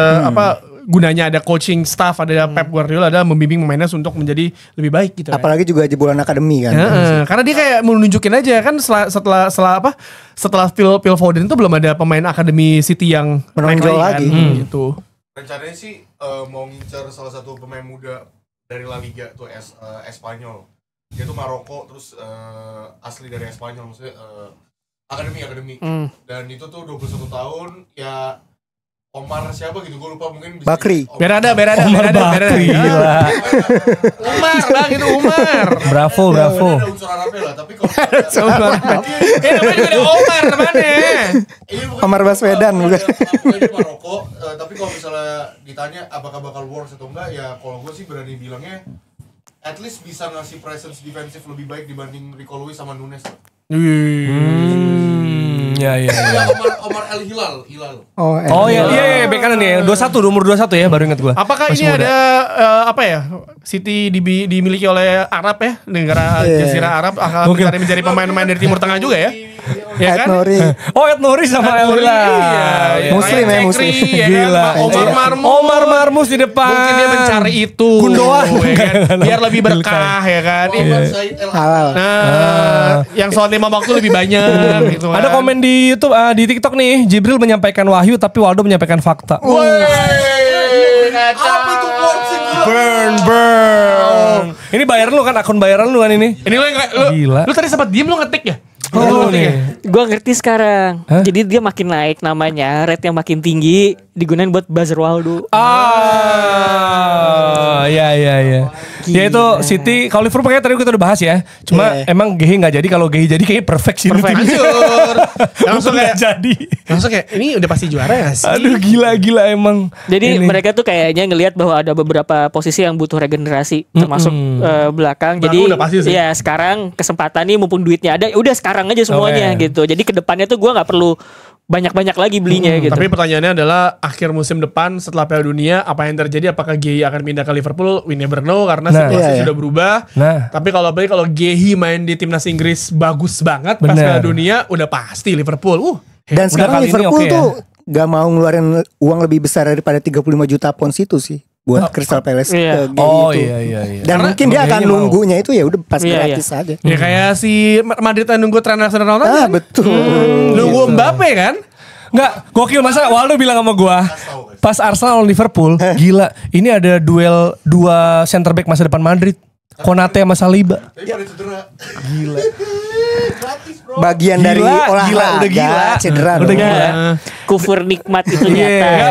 gunanya ada coaching staff ada Pep Guardiola ada membimbing pemainnya untuk menjadi lebih baik gitu. Apalagi juga jebolan akademi kan. Karena dia kayak menunjukin aja kan setelah Phil Foden itu belum ada pemain akademi City yang Menonjol naik lagi. kan, gitu. Rencananya sih mau ngincar salah satu pemain muda dari La Liga tuh Espanyol. Dia tuh Maroko terus asli dari Espanyol maksudnya akademi. Dan itu tuh 21 tahun ya Omar siapa gitu gue lupa mungkin bisa Bakri. Berada. Gila. Umar bang itu Umar. Bravo. Ada unsur Arabnya lah tapi kalau Namanya juga ada Omar mana? Omar Baswedan bukan. Ini Maroko tapi kalau misalnya ditanya apakah bakal worse atau enggak ya kalau gue sih berani bilangnya at least bisa ngasih presence defensif lebih baik dibanding Rico Lewis sama Nunes. Ya. Omar El Hilal. Oh iya bek kanan ya. 21 umur 21 ya baru ingat gua. Apakah Masih ini muda. ada City dimiliki oleh Arab ya, negara Jazirah Arab akan mencari pemain-pemain dari Timur Tengah juga ya? Ya kan? Nori. Ed Nuri sama El Hilal. Iya. Muslim ya, muslim. Gila. Omar Marmus di depan. Mungkin dia mencari itu. Gundogan. Ya kan? Biar lebih berkah ya kan. Muhammad Said El Halal. Nah, yang soal 5 waktu lebih banyak gitu kan. Ada komen di YouTube di TikTok nih, Jibril menyampaikan wahyu tapi Waldo menyampaikan fakta. apa itu porsi gila? Burn. Ini bayaran lu kan, akun bayaran lu kan ini. Ini Gila. lu tadi sempat diem lu ngetik ya? Oh, nih. Gue ngerti sekarang. Hah? Jadi dia makin naik namanya, rate yang makin tinggi digunain buat buzzer Waldo. Ya. Ya itu City, kalau Liverpool kayaknya tadi kita udah bahas ya. Cuma emang Gehi nggak jadi, kalau Gehi jadi kayaknya perfect sih. Hancur. Langsung Nggak kayak jadi. langsung kayak ini udah pasti juara ya sih? Aduh gila emang. Jadi Ini. mereka tuh kayaknya ngelihat bahwa ada beberapa posisi yang butuh regenerasi, termasuk belakang. Jadi udah pasti sih. ya sekarang kesempatan nih mumpung duitnya ada, udah sekarang aja semuanya Oke. gitu. Jadi kedepannya tuh gue nggak perlu banyak-banyak lagi belinya gitu. Tapi pertanyaannya adalah akhir musim depan setelah Piala Dunia apa yang terjadi? Apakah Gehi akan pindah ke Liverpool? We never know karena situasi Iya. sudah berubah. Nah. Tapi kalau Gehi main di timnas Inggris bagus banget pas Bener. Piala Dunia udah pasti Liverpool. Dan sekarang kali ini Liverpool oke ya. tuh gak mau ngeluarin uang lebih besar daripada 35 juta pounds itu sih buat Crystal Palace Iya. ke Gehi itu. Iya. Dan Karena mungkin dia emang akan Gehi mau. nunggunya itu ya udah pas Iya, gratis aja. Ya kayak si Madrid yang nunggu Trent Alexander-Arnold kan? Betul. Nunggu Mbappe kan? Enggak, gokil masa Waldo bilang sama gua pas Arsenal lawan Liverpool, gila, ini ada duel dua center back masa depan Madrid. Konate sama Saliba. Tapi pada cedera. Gila. Gratis bro. Bagian dari olahraga udah gila. cedera Udah dong. gila. Kufur nikmat itu nyata. Ya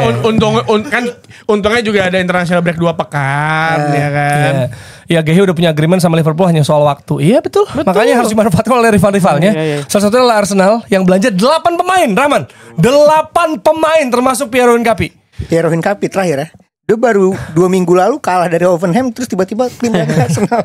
untungnya juga ada international break 2 pekan ya kan. Ya Gehi udah punya agreement sama Liverpool hanya soal waktu. Iya betul. Makanya harus dimanfaatkan oleh rival-rivalnya. Iya. Salah satunya adalah Arsenal yang belanja 8 pemain, Rahman. 8 pemain termasuk Piero Hincapié. Piero Hincapié terakhir ya. Dia baru 2 minggu lalu kalah dari Hoffenheim terus tiba-tiba pindah ke Arsenal.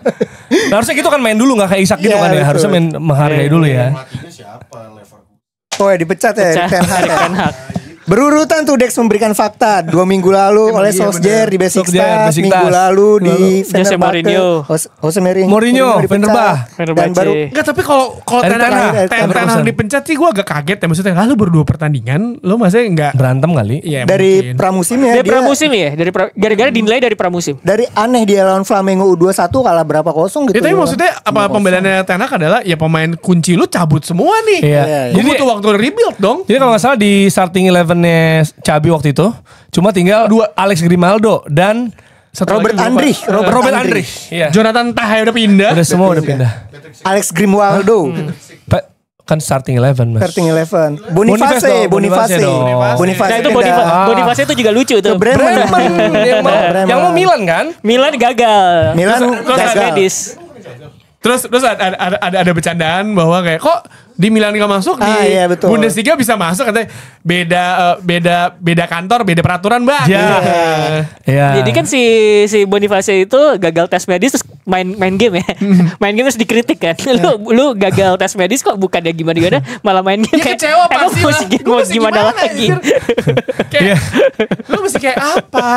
Nah, harusnya gitu kan main dulu gak kayak Isak gitu Iya, kan ya. betul. Harusnya main menghargai dulu ya. Matinya siapa Leverkusen? Oh ya dipecat ya Ten Hag. Erik Ten Hag. Berurutan tuh Dex memberikan fakta 2 minggu lalu oleh Solskjaer di Besiktas. Besiktas, minggu lalu di Jose Mourinho. Jose Mourinho, dipecat. Fenerbah. Dan baru Enggak, tapi kalau Erik Ten Ten Hag. Hag Ten Hag dipecat sih gue agak kaget ya. Maksudnya lu baru 2 pertandingan, lu maksudnya enggak Berantem kali. Iya, dari mungkin. pramusimnya Dari pramusim ya, gara-gara dinilai dari pramusim. dari aneh dia lawan Flamengo U21 kalah berapa kosong gitu. Ya, tapi maksudnya apa pembelaannya Ten Hag adalah ya pemain kunci lu cabut semua nih. Iya. Gue Jadi butuh waktu rebuild dong. Jadi kalau nggak salah di starting 11-nya Xabi waktu itu cuma tinggal 2 Alex Grimaldo dan Robert Andrich, Robert Andrich. Iya. Jonathan Tah udah pindah. Udah semua udah pindah. Alex Grimaldo, Kan starting 11 Mas. starting 11. Boniface dong, Boniface. Boniface dong. Boniface Nah itu pindah. Boniface itu juga lucu tuh. Ke Bremen. yang mau Milan kan? Milan gagal. Milan Tes gagal. medis. Terus ada bercandaan bahwa kayak kok di Milan nggak masuk di iya, betul. Bundesliga bisa masuk katanya beda kantor beda peraturan bang. Ya. Iya. Jadi kan si Boniface itu gagal tes medis terus main game ya. Main game terus dikritik kan. Lu gagal tes medis kok bukannya gimana malah main game. Ya kecewa Emang pasti mau lah. si- Lu mau mesti gimana gimana, lagi? anjir? Kayak, Iya. lu mesti kayak apa?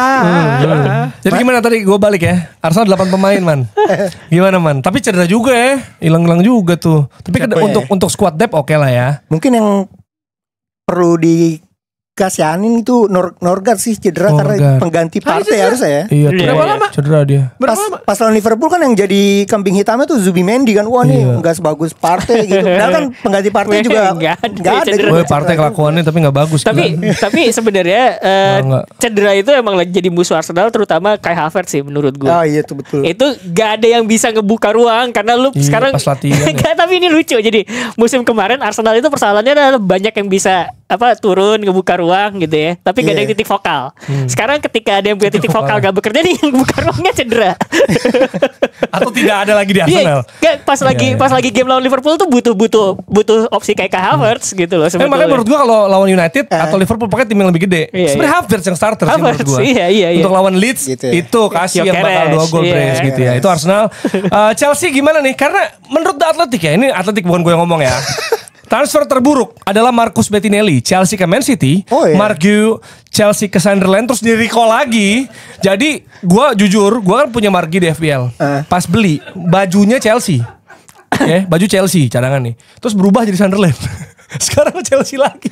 Jadi gimana tadi gue balik ya. Arsenal 8 pemain man. Gimana man? Tapi cedera juga ya. Hilang-hilang juga tuh. Tapi Siapa ya? untuk squad depth oke lah ya. Mungkin yang perlu dikasihanin itu Norgard sih cedera karena Norgard. pengganti Partey cedera? harusnya ya. Iya. Berapa tuh. lama? Cedera dia. Berapa lama? Pas lawan Liverpool kan yang jadi kambing hitamnya tuh Zubimendi kan. Wah nih Iya. nggak sebagus Partey gitu. Padahal kan pengganti Partey juga Nggak ada nggak ada. cedera. juga Woi partai cedera. kelakuannya tapi nggak bagus. Tapi sebenarnya Enggak. cedera itu emang lagi jadi musuh Arsenal terutama Kai Havertz sih menurut gue. Oh iya itu betul. Itu gak ada yang bisa ngebuka ruang karena lu Iya, sekarang pas latihan ya. Nggak, tapi ini lucu. Jadi musim kemarin Arsenal itu persoalannya adalah banyak yang bisa turun ngebuka ruang gitu ya. Tapi gak ada yang titik vokal. Sekarang ketika ada yang punya titik vokal gak bekerja nih yang buka ruangnya cedera. Atau tidak ada lagi di Arsenal. Iya, kayak pas lagi game lawan Liverpool tuh butuh opsi kayak Kai Havertz gitu loh sebetulnya. Makanya menurut gua kalau lawan United atau Liverpool pakai tim yang lebih gede. Iya, Sebenarnya iya. Havertz yang starter sih Havertz, menurut gua. iya. Untuk lawan Leeds Gitu ya. itu kasih yang bakal Gyökeres, 2 gol iya. brace gitu ya. Itu Arsenal. Chelsea gimana nih? Karena menurut The Athletic ya, ini Athletic bukan gue yang ngomong ya. Transfer terburuk adalah Marcus Bettinelli, Chelsea ke Man City, Oh, iya. Mark Hughes, Chelsea ke Sunderland, terus di recall lagi. Jadi gue jujur, gue kan punya Mark Hughes di FPL. Pas beli bajunya Chelsea, ya baju Chelsea cadangan nih, terus berubah jadi Sunderland. Sekarang Chelsea lagi.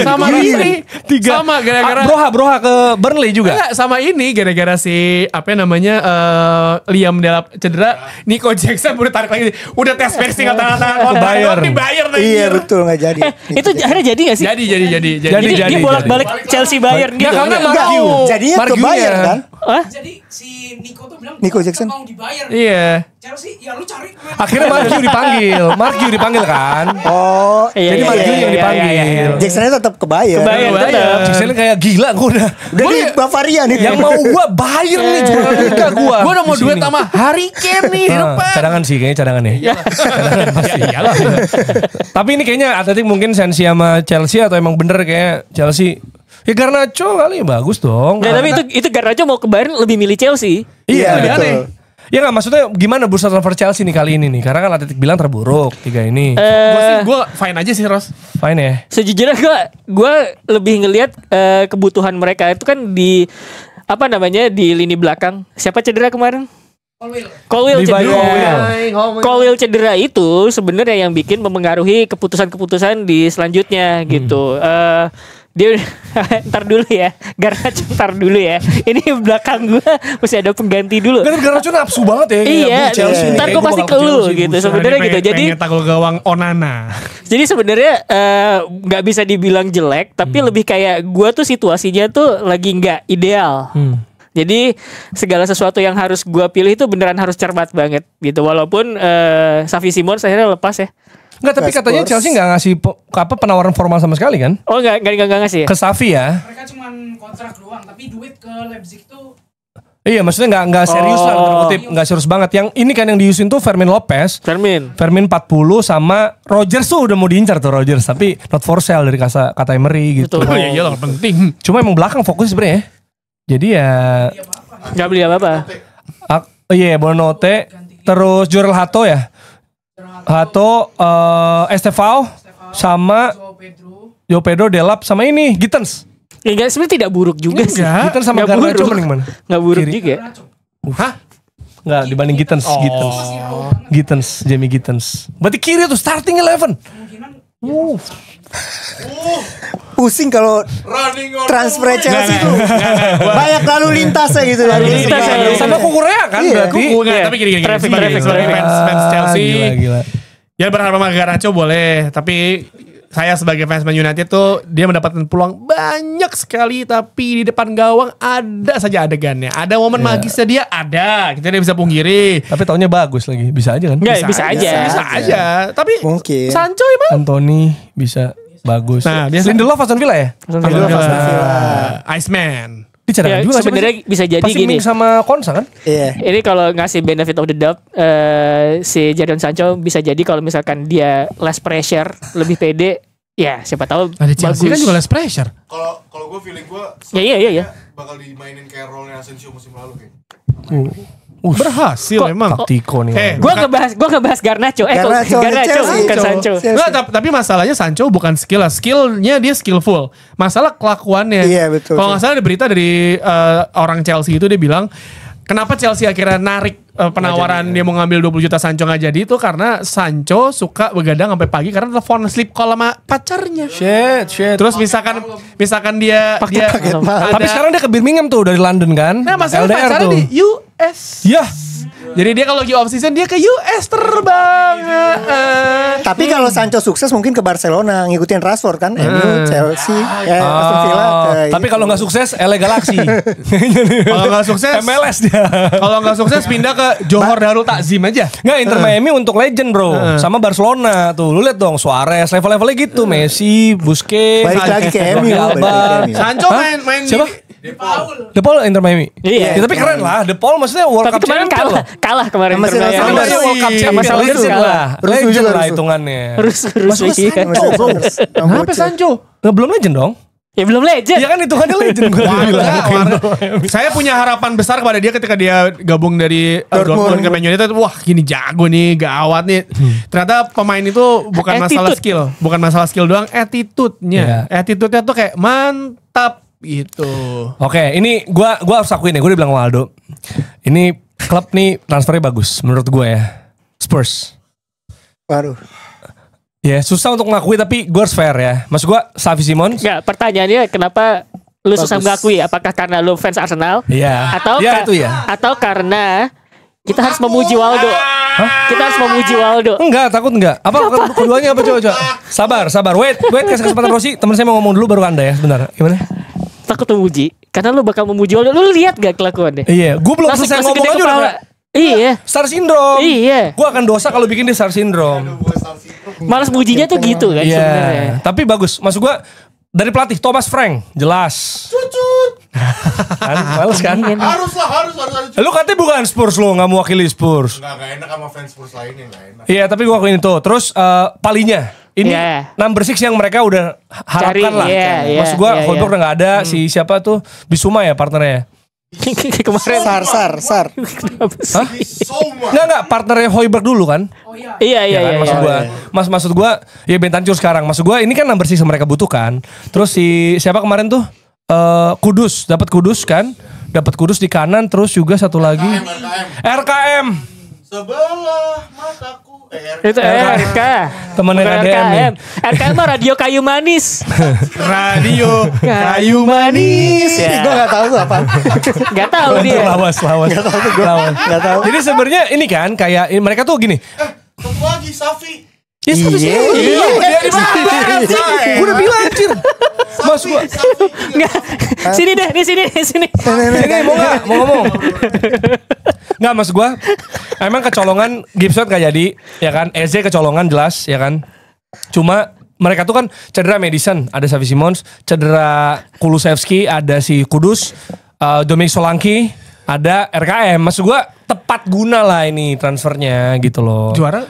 Sama ini. Tiga. Sama gara-gara Broha ke Burnley juga. Enggak, sama ini gara-gara si apa namanya Liam Delap cedera, Nico Jackson udah tarik lagi. Udah tes versi kata-kata Bayar. dibayar lagi. Iya betul nggak jadi. Itu akhirnya jadi gak sih? Jadi. Jadi dia bolak-balik Chelsea Bayern gitu. Ya, karena Enggak. Mark Hughes. Jadinya Mark ke Bayern Hughes-nya. kan. Hah? Jadi si Nico tuh bilang Nico Jackson. mau dibayar. Iya. Chelsea ya lu cari pemain. Akhirnya Mark Hughes dipanggil. Mark Hughes dipanggil kan. Oh Iya, Jadi iya, Mark iya, Hughes yang iya, dipanggil. iya, iya. Jacksonnya tetap ke Bayern. Bayern tetap. Jackson kayak gila gue udah. Udah di Bavaria nih. Yang mau gue Bayern nih juara liga gue. Gua udah mau duet sama Harry Kane nih di depan. Cadangan sih kayaknya cadangan ya. Cadangan pasti. Ya iyalah. Tapi ini kayaknya Atletik mungkin sensi sama Chelsea atau emang bener kayak Chelsea. Ya Garnacho kali ya bagus dong. Nah, tapi itu Garnacho mau ke Bayern lebih milih Chelsea. Iya Iya, betul. betul. Ya nggak maksudnya gimana bursa transfer Chelsea nih kali ini nih. Karena kan Atletik bilang terburuk 3 ini. Gue fine aja sih Ros. Fine ya. Sejujurnya gue lebih ngelihat kebutuhan mereka itu kan di apa namanya di lini belakang. Siapa cedera kemarin? Colwill Levi cedera. Colwill cedera itu sebenarnya yang bikin memengaruhi keputusan-keputusan di selanjutnya gitu. Dia ntar dulu ya, Garnacho ntar dulu ya. Ini belakang gue masih ada pengganti dulu. Kan Garnacho nafsu banget ya. Iya, Chelsea nih, ntar kayak gue gua pasti bakal ke lu Chelsea, gitu. buset. Sebenarnya gitu. Jadi pengen tackle gawang Onana. Jadi sebenarnya nggak bisa dibilang jelek, tapi lebih kayak gue tuh situasinya tuh lagi nggak ideal. Jadi segala sesuatu yang harus gue pilih itu beneran harus cermat banget gitu. Walaupun Xavi Simons akhirnya lepas ya. Enggak, tapi Spurs. katanya Chelsea nggak ngasih penawaran formal sama sekali kan? Oh nggak ngasih ya? Ke Xavi ya. Mereka cuma kontrak doang, tapi duit ke Leipzig tuh Iya, maksudnya nggak serius lah, terkutip nggak serius banget. Yang ini kan yang diusin tuh Fermin Lopez. Fermin 40 sama Rodgers tuh udah mau diincar tuh Rodgers, tapi not for sale dari kata Emery gitu. Betul. Oh iya iyalah penting. Cuma emang belakang fokus sebenarnya. Jadi ya Gak beli apa-apa. Bonote, terus Jorel Hato ya. Hato, Estevao sama João Pedro, Delap sama ini Gittens. Enggak, sebenarnya tidak buruk juga sih. Gittens sama Nggak Garnacho buruk. mending mana? Nggak buruk Kiri. juga. Hah? Enggak, dibanding Gittens, Jamie Gittens. Berarti kiri tuh starting 11. Pusing kalau Running on transfer the Chelsea tuh. Banyak lalu lintasnya gitu. Lalu lintas ya. Sama Kukurea kan Iya, berarti. Enggak, tapi gini. Traffic, Sebagai traffic. fans Chelsea. Gila. Ya berharap sama Garnacho boleh, tapi saya sebagai fans Man United tuh dia mendapatkan peluang banyak sekali, tapi di depan gawang ada saja adegannya. Ada momen magisnya dia ada, kita tidak bisa pungkiri. Tapi tahunnya bagus lagi, bisa aja kan? Nggak, bisa aja. Bisa aja. Tapi Mungkin. Sancho emang Anthony bisa bagus. Nah, dia- Lindelof Aston Villa ya? Iceman. Dicadangan Ya, juga sebenarnya bisa jadi pasti gini. Ming sama Konsa kan? Iya. Ini kalau ngasih benefit of the doubt, si Jadon Sancho bisa jadi kalau misalkan dia less pressure, lebih pede, ya siapa tahu Ada Chelsea bagus. kan juga less pressure. Kalau gue feeling gue Iya. bakal dimainin kayak role-nya Asensio musim lalu kayak. Berhasil Kok- emang. Taktiko nih. Gue ngebahas Garnacho, Garnacho, Chelsea. bukan Sancho. Nggak, tapi masalahnya Sancho bukan skill, skillnya dia skillful. Masalah kelakuannya. Iya, betul. Kalau nggak salah ada berita dari orang Chelsea itu dia bilang, kenapa Chelsea akhirnya narik penawaran dia mau ngambil 20 juta Sancho nggak jadi itu karena Sancho suka begadang sampai pagi karena telepon sleep call sama pacarnya. Shit. Terus misalkan dia Paket mahal. Tapi sekarang dia ke Birmingham tuh dari London kan? nah masalah LDR pacarnya tuh. di US. Yah. Jadi dia kalau lagi off season dia ke US terbang. Tapi kalau Sancho sukses mungkin ke Barcelona ngikutin Rashford kan, MU, Chelsea, Aston Villa. Tapi kalau nggak sukses, LA Galaxy. Kalau nggak sukses, MLS dia. kalau nggak sukses pindah ke Johor Darul Takzim aja. Nggak, Inter Miami untuk legend bro. Sama Barcelona tuh. Lu lihat dong Suarez level-levelnya gitu. Messi, Busquets. balik lagi ke MU. Alba. balik lagi ke MU. Sancho main Siapa? De Paul Inter Miami. Iya. Ya, tapi keren lah. De Paul maksudnya World Tapi Cup kemarin champion loh. kalah kemarin. Sama Inter Miami. Sama Maksudnya World Cup Sama champion. Rusuh. Legend lah. Rusuh Legend juga, lah rusuh. hitungannya. Rusuh iya. Sancho bro. Kenapa Sancho? Nggak, belum legend dong. Ya belum legend. Ya kan hitungannya legend. Gue bilang. Saya punya harapan besar kepada dia ketika dia gabung dari Dortmund ke Man United. Wah, gini jago nih, gawat nih. Ternyata pemain itu bukan masalah skill, bukan masalah skill doang, attitude-nya. Attitude-nya tuh kayak mantap gitu. Oke, ini gua harus akuin ya, gue udah bilang sama Aldo. Ini klub nih transfernya bagus menurut gue ya. Spurs. Waduh. Ya susah untuk ngakui tapi gue harus fair ya. Maksud gue Xavi Simons. Enggak, pertanyaannya kenapa lu susah mengakui? Apakah karena lu fans Arsenal? Iya. Atau Ya itu ya. Atau karena kita harus memuji Waldo. Kita harus memuji Waldo. Enggak, takut enggak. Apa keduanya apa coba? Sabar. Wait, kasih kesempatan Rosi. Temen saya mau ngomong dulu baru Anda ya, sebentar. Gimana? Takut memuji karena lu bakal memuji Waldo. Lu lihat gak kelakuannya? Iya, gue belum Masih selesai gede ngomong aja udah kepala. kayak Iya. Star Syndrome. Iya. Gue akan dosa kalau bikin dia Star Syndrome. Malas mujinya tuh gitu kan sebenarnya. Iya. Tapi bagus. Maksud gue dari pelatih Thomas Frank jelas. Kan, males kan? Harus. Lu katanya bukan Spurs lo, nggak mewakili Spurs. Nggak enak sama fans Spurs lainnya, nggak enak. Iya, tapi gue akuin itu. Terus Palinya. Ini number 6 yang mereka udah harapkan lah. Maksud gue Holberg udah gak ada. Si siapa tuh Bisuma ya partnernya. Kemarin Sar. Hah? Enggak, partnernya Hoiberg dulu kan? Iya. Kan, maksud gua ya Bentancur sekarang. Maksud gua ini kan number 6 yang mereka butuhkan. Terus si siapa kemarin tuh? Kudus, dapat Kudus kan? Dapat Kudus di kanan, terus juga satu lagi RKM. Sebelah mataku. Itu RK. Temennya KDM. RKM mah radio kayu manis. Radio kayu manis. Ya. Gue gak tahu tuh apa. Gak tahu dia. Lawas. Gak tahu. Jadi sebenarnya ini kan kayak mereka tuh gini. Satu lagi Safi. Ya satu sih. Gue udah bilang anjir. Mas gua. Nggak. Sini deh, di sini. Ini mau nggak? Mau ngomong? Nggak, mas gue. Emang kecolongan Gibson gak jadi, ya kan? Eze kecolongan jelas, ya kan? Cuma mereka tuh kan cedera Madison, ada Xavi Simons, cedera Kulusevski, ada si Kudus, Dominic Solanke, ada RKM. Maksud gue tepat guna lah ini transfernya gitu loh. Juara?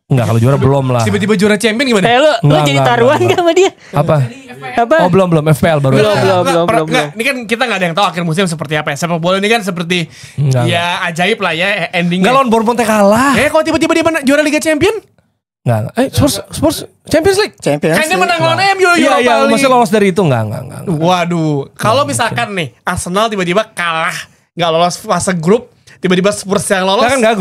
Enggak, kalau juara belum lah. Tiba-tiba juara champion gimana? Lu Nggak, jadi nggak, taruhan nggak. gak sama dia? Apa? Jadi Apa? Oh belum FPL baru. Belum. Ini kan kita nggak ada yang tahu akhir musim seperti apa ya. Sepak bola ini kan seperti Enggak. ya ajaib lah ya endingnya. Enggak lawan Bournemouth kalah. Kalau tiba-tiba dia menang juara Liga Champion? Enggak. Spurs Champions League. Champions Kan dia League. menang lawan MU Iya, Europa masih League. lolos dari itu enggak. Waduh, kalau misalkan nih Arsenal tiba-tiba kalah, nggak lolos fase grup, tiba-tiba Spurs yang lolos. Kan enggak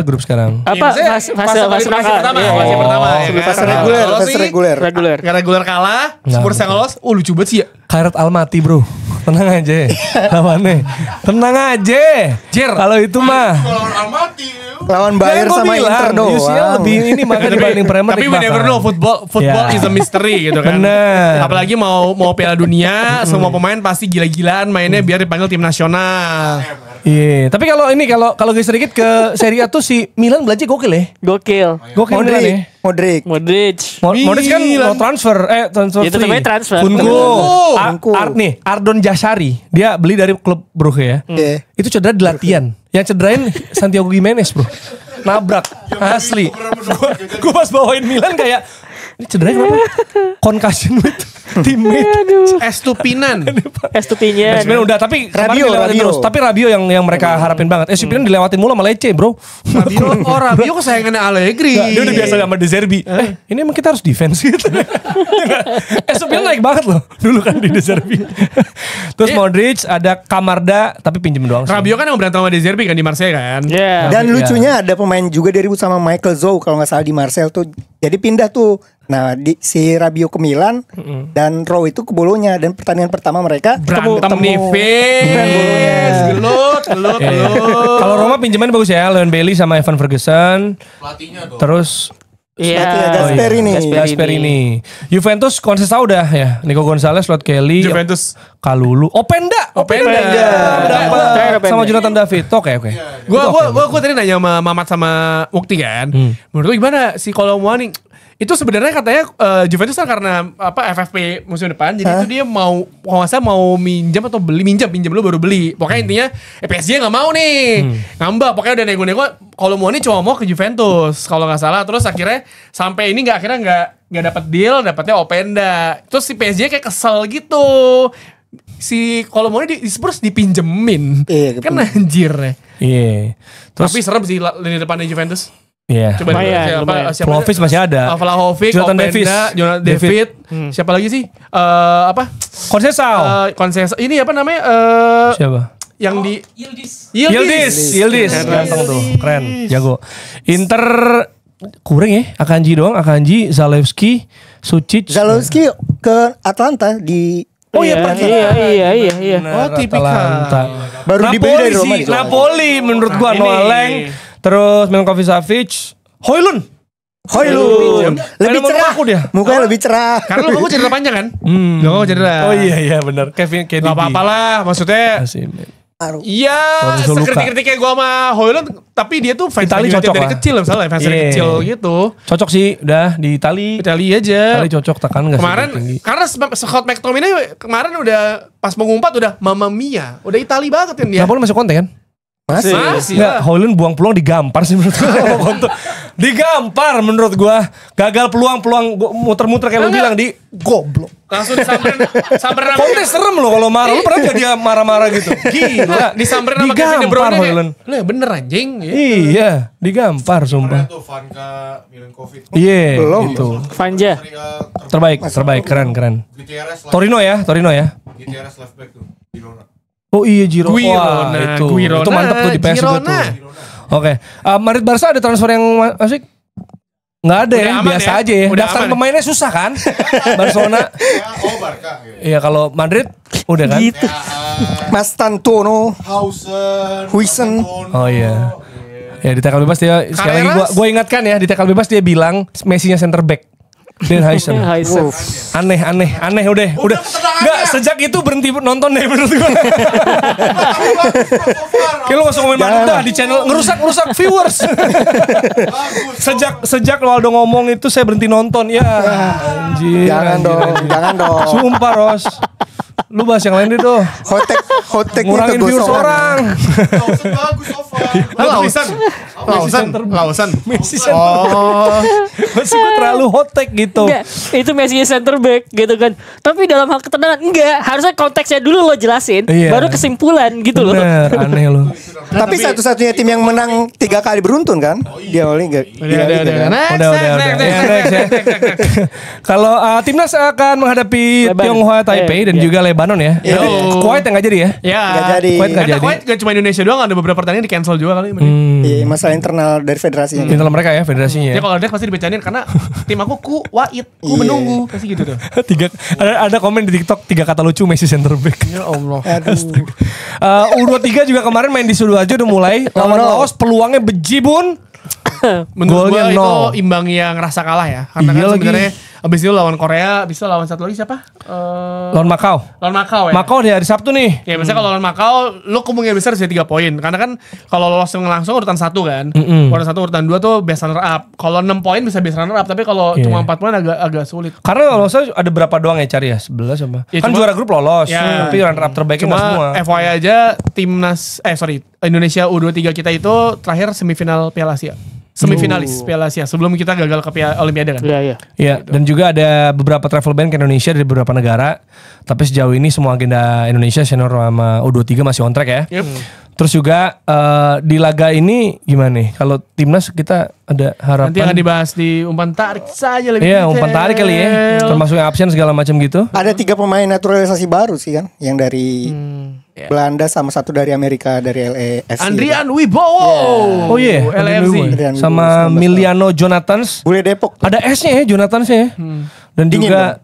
grup sekarang. Apa maksudnya fase pertama, Iya, fase iya. pertama ya Sebelum kan? fase Reguler, Lolos fase nih, reguler. reguler kalah, Spurs yang lolos. Lucu banget sih ya. Kairat Almaty bro. Tenang aja. Lawannya. Tenang aja. Jer. Kalau itu mah. Kalau Almaty Lawan Bayern Kan gua sama bilang, Inter doang. UCL lebih ini makanya dibanding Premier Tapi League we never bahkan. know, football Ya. is a mystery gitu kan. Bener. Apalagi mau Piala Dunia, semua pemain pasti gila-gilaan mainnya biar dipanggil tim nasional. Iya, tapi kalau ini kalau geser sedikit ke Serie A tuh si Milan belajar gokil ya. Gokil. Gokil Milan ya. Modric. Modric. Modric kan Milan. no transfer, transfer Itu free. namanya transfer. Kunku. Kunku. Ardon Jasari, dia beli dari klub Brugge ya. Iya. Itu cedera di latihan. Yang cederain Santiago Gimenez bro. Nabrak, asli. Gue pas bawain Milan kayak ini cederanya kenapa? Concussion with teammate. Estupinan. Estupinya. Sebenarnya udah tapi kemarin Rabiot, dilewatin Rabiot. terus. Tapi Rabiot yang mereka harapin banget. Estupinan dilewatin mulu sama Lecce bro. Rabiot kesayangannya Allegri. Nggak, dia udah biasa sama De Zerbi. Ini emang kita harus defense gitu. Estupinan naik banget loh dulu kan di De Zerbi. Terus Modric, ada Camarda tapi pinjem doang sih. Rabiot kan yang berantem sama De Zerbi kan di Marseille kan. Ya. Dan Iya. lucunya ada pemain juga dari sama Michael Zou kalau nggak salah di Marseille tuh. Jadi pindah tuh. Nah, si Rabiot ke Milan dan Rowe itu ke Bolonya dan pertandingan pertama mereka Berantem nih, gelut. Iya. Kalau Roma pinjaman bagus ya, Leon Bailey sama Evan Ferguson. pelatihnya dong. Terus Iya. Gasperini. Gasperini. Juventus Conceição udah ya. Nico Gonzalez, Lord Kelly, Juventus. Kalulu, Openda. Terakhir Sama Openda. Jonathan David. Oke. Gua tadi nanya sama Mamat sama Mukti kan. Menurut lu gimana si Kolomuani? Itu sebenarnya katanya Juventus kan karena FFP musim depan, jadi itu dia mau kalau nggak salah mau minjam atau minjam dulu baru beli. Pokoknya intinya PSG nggak mau nih ngambak. Pokoknya udah nego-nego. Kolomuani cuma mau ke Juventus kalau nggak salah. Terus akhirnya sampai ini akhirnya nggak dapat deal, dapatnya Openda. Terus si PSG kayak kesel gitu. Si Kolomuani di Spurs dipinjemin. Iya, Kan anjir ya. Iya. Terus Tapi serem sih lini depannya Juventus. iya. Coba Lumayan, lumayan. Vlahovic masih ada. Vlahovic, Jonathan Davis. Jonathan David. Siapa lagi sih? Conceição. Konses. Ini apa namanya? Siapa? Yang di Yildiz. Yildiz. Ganteng tuh. Keren. Jago. Inter kurang ya. Akanji, Zalewski, Sucic. Zalewski ke Atlanta di Oh iya pergi. Iya. Oh, tipikal. Atalanta. baru dibeli dari Roma sih. itu. Napoli menurut gua Ini. Noah Lang. Terus Milinkovic Savic. Højlund. Højlund. Lebih Main sama cerah. aku dia. Mukanya lebih cerah. Karena lu cedera panjang kan? Lu cedera. Oh iya benar. Kevin KDB. Gak apa-apa lah. Maksudnya Masih. iya, Lorenzo Luka. sekritik-kritiknya gue sama Højlund, tapi dia tuh fans Itali United cocok dari lah. kecil misalnya, fans dari Iya. kecil gitu. Cocok sih udah di Itali. Itali aja. Itali cocok tekan enggak Kemarin karena Scott McTominay kemarin udah pas mengumpat udah Mamma Mia, udah Itali banget kan dia. Napoli masuk konten kan? Masih Enggak, lah. Højlund buang peluang digampar sih menurut gua. Digampar menurut gua. Gagal peluang gua muter-muter kayak lu bilang di goblok. Langsung disamperin sama Conte serem loh kalau marah. Lu pernah gak dia marah-marah gitu? Gila. disamperin sama Kevin De Digampar Bruyne kayak, Højlund. lu ya bener anjing ya. Iya, digampar Kemarin sumpah. tuh Vanka, Milinkovic. Iya, Belum. itu. Vanja. Terbaik, keren. Gutierrez Torino ya. Gutierrez left back tuh. Girona. Oh iya Girona. Guirona, Wah, itu. Guirona, Itu mantep tuh di PS juga Girona. tuh. Oke. Madrid Barca ada transfer yang masuk? Nggak ada Udah ya, aman biasa ya? aja ya. Udah Daftar aman. pemainnya susah kan? Barcelona. Barca. Iya kalau Madrid udah kan? Mas Tantono. Huijsen. Oh iya. Ya di tackle bebas dia sekali lagi Carreras. gua ingatkan ya, di tackle bebas dia bilang Messi-nya center back. Dan Heisen. Heisen. Aneh udah. Enggak, sejak itu berhenti nonton deh menurut gua. Kayak lu langsung ngomongin Madrid dah di channel ngerusak viewers. Sejak Waldo ngomong itu saya berhenti nonton ya. Anjir. Jangan dong. Sumpah Ros. Lu bahas yang lain deh tuh. Hotek-hoteknya Ngurangin views orang. Lawson bagus so far. Lawson. Messi center. Oh. Masih gue terlalu hot take gitu. Enggak, itu Messi center back gitu kan. Tapi dalam hal ketenangan enggak, harusnya konteksnya dulu lo jelasin, Iya. baru kesimpulan gitu loh. Bener, aneh lu. Tapi satu-satunya tim yang menang 3 kali beruntun kan? Dia oleh enggak? Udah. Udah. Ya, next ya. Kalau timnas akan menghadapi Lebanon. Tionghoa Taipei dan Iya. juga Lebanon ya. Iya. Kuwait yang nggak jadi ya? Ya. Nggak jadi. Kuwait nggak Kata jadi. Kuwait gak cuma Indonesia doang, ada beberapa pertandingan di cancel juga kali. Iya, masalah internal dari federasinya. Internal mereka ya federasinya. Ya kalau ada pasti dibecanin karena tim aku Kuwait, Iya. menunggu pasti gitu tuh. Ada komen di TikTok 3 kata lucu Messi center back. Ya Allah. Aduh. U23 juga kemarin main di Sidoarjo udah mulai lawan Laos peluangnya bejibun. Menurut Golnya gua itu nol. imbang yang ngerasa kalah ya. Karena Iya kan lagi. sebenarnya abis itu lawan Korea, abis itu lawan satu lagi siapa? Lawan Makau. Lawan Makau ya. Makau di hari Sabtu nih. Ya biasanya kalau lawan Makau lu kemungkinan besar bisa 3 poin. Karena kan kalau lolos langsung urutan 1 kan. Urutan 1 urutan 2 tuh best runner up. Kalau 6 poin bisa best runner up, tapi kalau Iya. cuma 4 poin agak sulit. Karena lolosnya ada berapa doang ya cari ya? 11 apa? Ya, Kan cuma- juara grup lolos. Ya. Tapi runner up terbaiknya nggak semua. Cuma FYI aja timnas Indonesia U23 kita itu terakhir semifinal Piala Asia. Semifinalis Piala Asia sebelum kita gagal ke Olimpiade kan. Iya, iya. Iya, dan juga ada beberapa travel ban ke Indonesia dari beberapa negara. Tapi sejauh ini semua agenda Indonesia senior sama U23 masih on track ya. Yep. Terus juga di laga ini gimana nih? Kalau timnas kita ada harapan. Nanti akan dibahas di umpan tarik saja lebih Iya, detail. umpan tarik kali ya. Termasuk yang absen segala macam gitu. Ada 3 pemain naturalisasi baru sih kan, yang dari Belanda sama 1 dari Amerika dari LAFC. Andrian Wibowo. Oh iya, LAFC. Andrian Wibowo sama Miliano Jonathans. Bule Depok. Ada S-nya ya Jonathans ya. Dan Dingin juga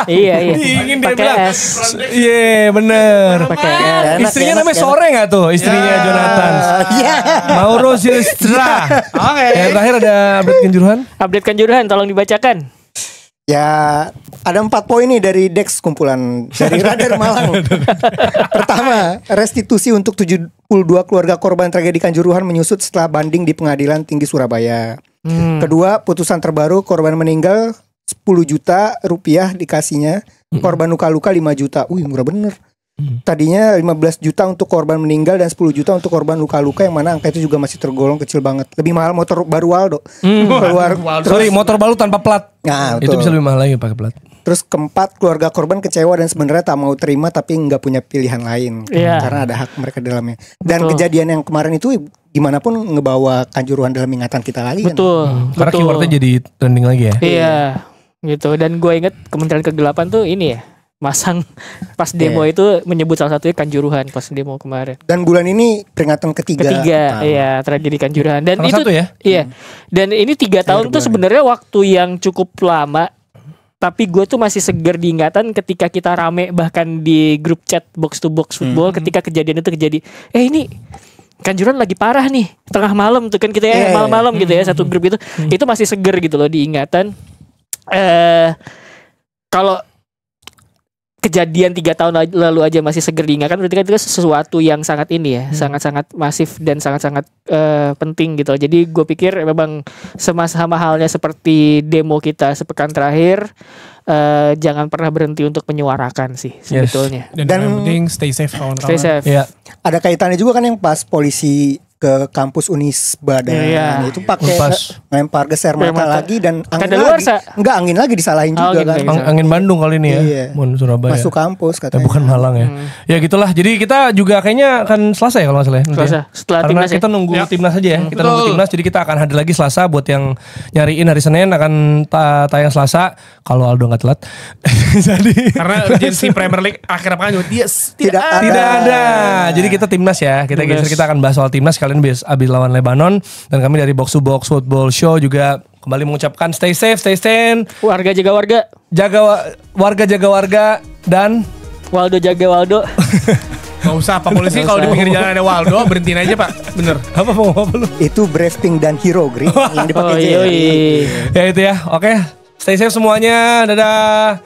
Iya, iya. Dingin dia Pakai bilang. es. Iya, bener. Pakai es. Enak, Istrinya enak, namanya enak. Sore gak tuh? Istrinya Jonathans. Iya. Mauro Silvestra. Oke. Yang terakhir ada update Kanjuruhan. Update Kanjuruhan tolong dibacakan. Ya, ada 4 poin nih dari Dex kumpulan dari Radar Malang. Pertama, restitusi untuk 72 keluarga korban tragedi Kanjuruhan menyusut setelah banding di Pengadilan Tinggi Surabaya. Kedua, putusan terbaru korban meninggal 10 juta rupiah dikasihnya, korban luka-luka 5 juta. Wih, murah bener. Tadinya 15 juta untuk korban meninggal dan 10 juta untuk korban luka-luka, yang mana angka itu juga masih tergolong kecil banget. Lebih mahal motor baru Waldo. Keluar. Sorry, motor baru tanpa plat. Nah, Itu betul. bisa lebih mahal lagi pakai plat. Terus keempat, keluarga korban kecewa dan sebenarnya tak mau terima tapi nggak punya pilihan lain. Iya. Karena ada hak mereka di dalamnya. Dan Betul. kejadian yang kemarin itu gimana pun ngebawa Kanjuruhan dalam ingatan kita lagi kan. Betul. Karena betul. keywordnya jadi trending lagi ya. Iya, gitu. Dan gue inget Kementerian Kegelapan tuh ini ya, masang pas demo itu menyebut salah satunya Kanjuruhan pas demo kemarin. Dan bulan ini peringatan ketiga. Ketiga, iya, tragedi Kanjuruhan. Dan Salah itu satu ya? Iya. Dan ini 3 tahun tuh sebenarnya waktu yang cukup lama. Tapi gue tuh masih seger diingatan ketika kita rame bahkan di grup chat box to box football ketika kejadian itu terjadi. Ini Kanjuruhan lagi parah nih, tengah malam tuh kan kita ya, Iya, malam-malam gitu ya, satu grup itu. Itu masih seger gitu loh diingatan. Kalau kejadian 3 tahun lalu aja masih seger diingatkan, berarti kan itu sesuatu yang sangat ini ya, sangat-sangat masif dan sangat-sangat penting gitu. Jadi gue pikir memang sama halnya seperti demo kita sepekan terakhir, jangan pernah berhenti untuk menyuarakan sih sebetulnya. Dan yang penting stay safe kawan-kawan. Stay safe. Iya. Ada kaitannya juga kan yang pas polisi ke kampus Unisba dan Iya. itu pakai Unpas. lempar geser mata Mata. lagi dan angin Kadaluarsa. lagi. Enggak, angin lagi disalahin Oh, juga angin kan. lagi. Angin Bandung kali ini ya. Iya. Mun Surabaya. Masuk kampus katanya. Bukan Malang ya. Ya gitulah. Jadi kita juga kayaknya akan Selasa ya kalau nggak salah. Nanti Selasa. ya. Setelah Karena timnas ya. kita nunggu Ya. timnas aja ya. Kita nunggu Betul. timnas. Jadi kita akan hadir lagi Selasa buat yang nyariin hari Senin akan tayang Selasa. Kalau Aldo nggak telat. Jadi Karena urgensi Premier League akhir pekan juga Tidak ada. tidak ada. Jadi kita timnas ya. Kita Timnas. geser, kita akan bahas soal timnas. Kalian abis lawan Lebanon. Dan kami dari Box to Box Football Show juga kembali mengucapkan stay safe, stay sane. Warga jaga warga, Warga jaga warga. Dan Waldo jaga Waldo. Gak usah Pak Polisi, kalau di pinggir jalan ada Waldo berhentiin aja Pak. Bener. apa mau apa lu? Itu Brave Pink dan Hero Green yang dipakai Oh J. iya. Ya itu ya. Oke. Stay safe semuanya. Dadah.